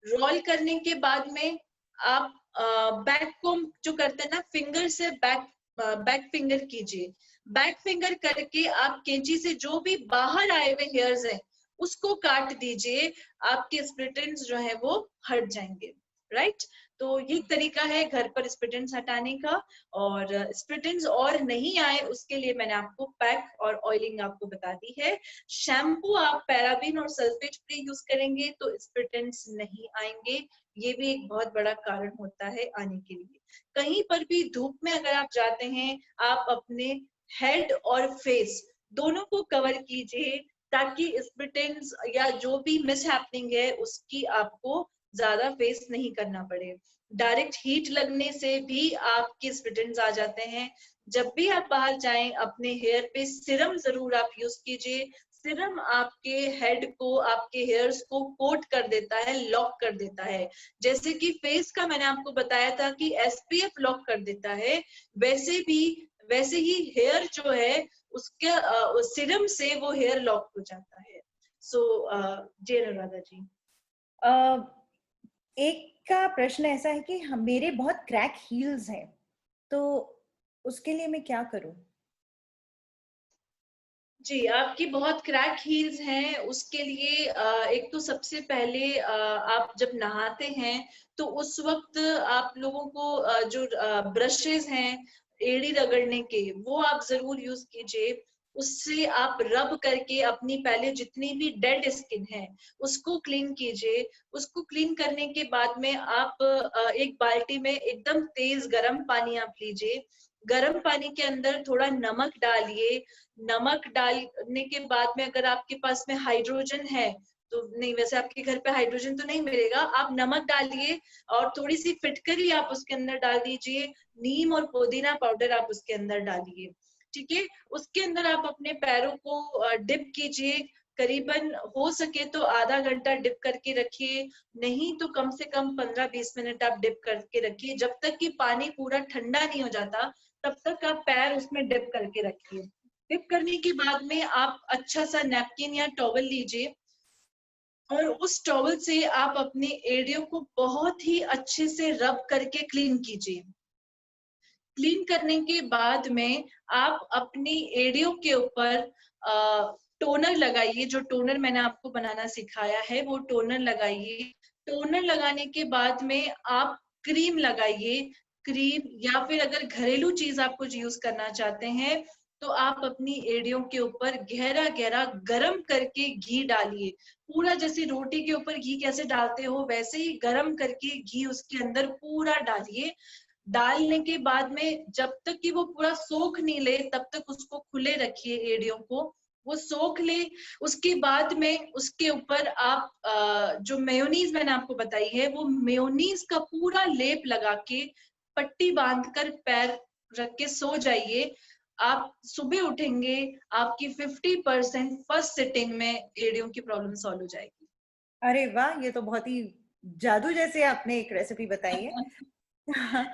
रोल करने के बाद में आप बैक कोम जो करते हैं ना, फिंगर से बैक फिंगर कीजिए। बैक फिंगर करके आप कैंची से जो भी बाहर आए हुए हेयर्स हैं उसको काट दीजिए, आपके स्प्लिट एंड्स जो है वो हट जाएंगे। राइट? तो ये तरीका है घर पर स्प्लिट एंड्स हटाने का। और स्प्लिट एंड्स और नहीं आए उसके लिए मैंने आपको पैक और ऑयलिंग आपको बता दी है। शैम्पू आप पैराबीन और सल्फेट फ्री यूज करेंगे तो स्प्लिट एंड्स नहीं आएंगे, ये भी एक बहुत बड़ा कारण होता है आने के लिए। कहीं पर भी धूप में अगर आप जाते हैं, आप अपने हेड और फेस दोनों को कवर कीजिए ताकि स्प्लिट एंड्स या जो भी मिस हैपनिंग है उसकी आपको ज्यादा फेस नहीं करना पड़े। डायरेक्ट हीट लगने से भी आपके स्प्लिट एंड्स आ जाते हैं। जब भी आप बाहर जाएं अपने हेयर पे सिरम जरूर आप यूज कीजिए। सिरम आपके हेड को, आपके हेयर्स को कोट कर देता है, लॉक कर देता है। जैसे कि फेस का मैंने आपको बताया था कि SPF लॉक कर देता है, वैसे ही हेयर जो है उसके सिरम से वो हेयर लॉक हो जाता है। सो जी अनुराधा जी। एक का प्रश्न ऐसा है कि मेरे बहुत क्रैक हील्स हैं, तो उसके लिए मैं क्या करूं? जी, आपकी बहुत क्रैक हील्स हैं, उसके लिए एक तो सबसे पहले आप जब नहाते हैं तो उस वक्त आप लोगों को जो ब्रशेस हैं एड़ी रगड़ने के, वो आप जरूर यूज कीजिए। उससे आप रब करके अपनी पहले जितनी भी डेड स्किन है उसको क्लीन कीजिए। उसको क्लीन करने के बाद में आप एक बाल्टी में एकदम तेज गर्म पानी आप लीजिए। गर्म पानी के अंदर थोड़ा नमक डालिए। नमक डालने के बाद में अगर आपके पास में हाइड्रोजन है तो नहीं, वैसे आपके घर पे हाइड्रोजन तो नहीं मिलेगा, आप नमक डालिए और थोड़ी सी फिटकरी आप उसके अंदर डाल दीजिए। नीम और पुदीना पाउडर आप उसके अंदर डालिए, ठीक है। उसके अंदर आप अपने पैरों को डिप कीजिए। करीबन हो सके तो आधा घंटा डिप करके रखिए, नहीं तो कम से कम 15-20 मिनट आप डिप करके रखिए। जब तक कि पानी पूरा ठंडा नहीं हो जाता तब तक आप पैर उसमें डिप करके रखिए। डिप करने के बाद में आप अच्छा सा नैपकिन या टॉवल लीजिए और उस टॉवल से आप अपने एड़ियों को बहुत ही अच्छे से रब करके क्लीन कीजिए। क्लीन करने के बाद में आप अपनी एड़ियों के ऊपर टोनर लगाइए। जो टोनर मैंने आपको बनाना सिखाया है वो टोनर लगाइए। टोनर लगाने के बाद में आप क्रीम लगाइए। क्रीम या फिर अगर घरेलू चीज आप कुछ यूज करना चाहते हैं तो आप अपनी एड़ियों के ऊपर गहरा गहरा गरम करके घी डालिए। पूरा जैसे रोटी के ऊपर घी कैसे डालते हो वैसे ही गरम करके घी उसके अंदर पूरा डालिए। डालने के बाद में जब तक कि वो पूरा सोख नहीं ले तब तक उसको खुले रखिए एड़ियों को। वो सोख ले उसके बाद में उसके ऊपर आप जो मेयोनीज मैंने आपको बताई है वो मेयोनीज का पूरा लेप लगा के पट्टी बांधकर पैर रख के सो जाइए। आप सुबह उठेंगे आपकी 50% फर्स्ट सिटिंग में एड़ियों की प्रॉब्लम सॉल्व हो जाएगी। अरे वाह, ये तो बहुत ही जादू जैसे आपने एक रेसिपी बताई है।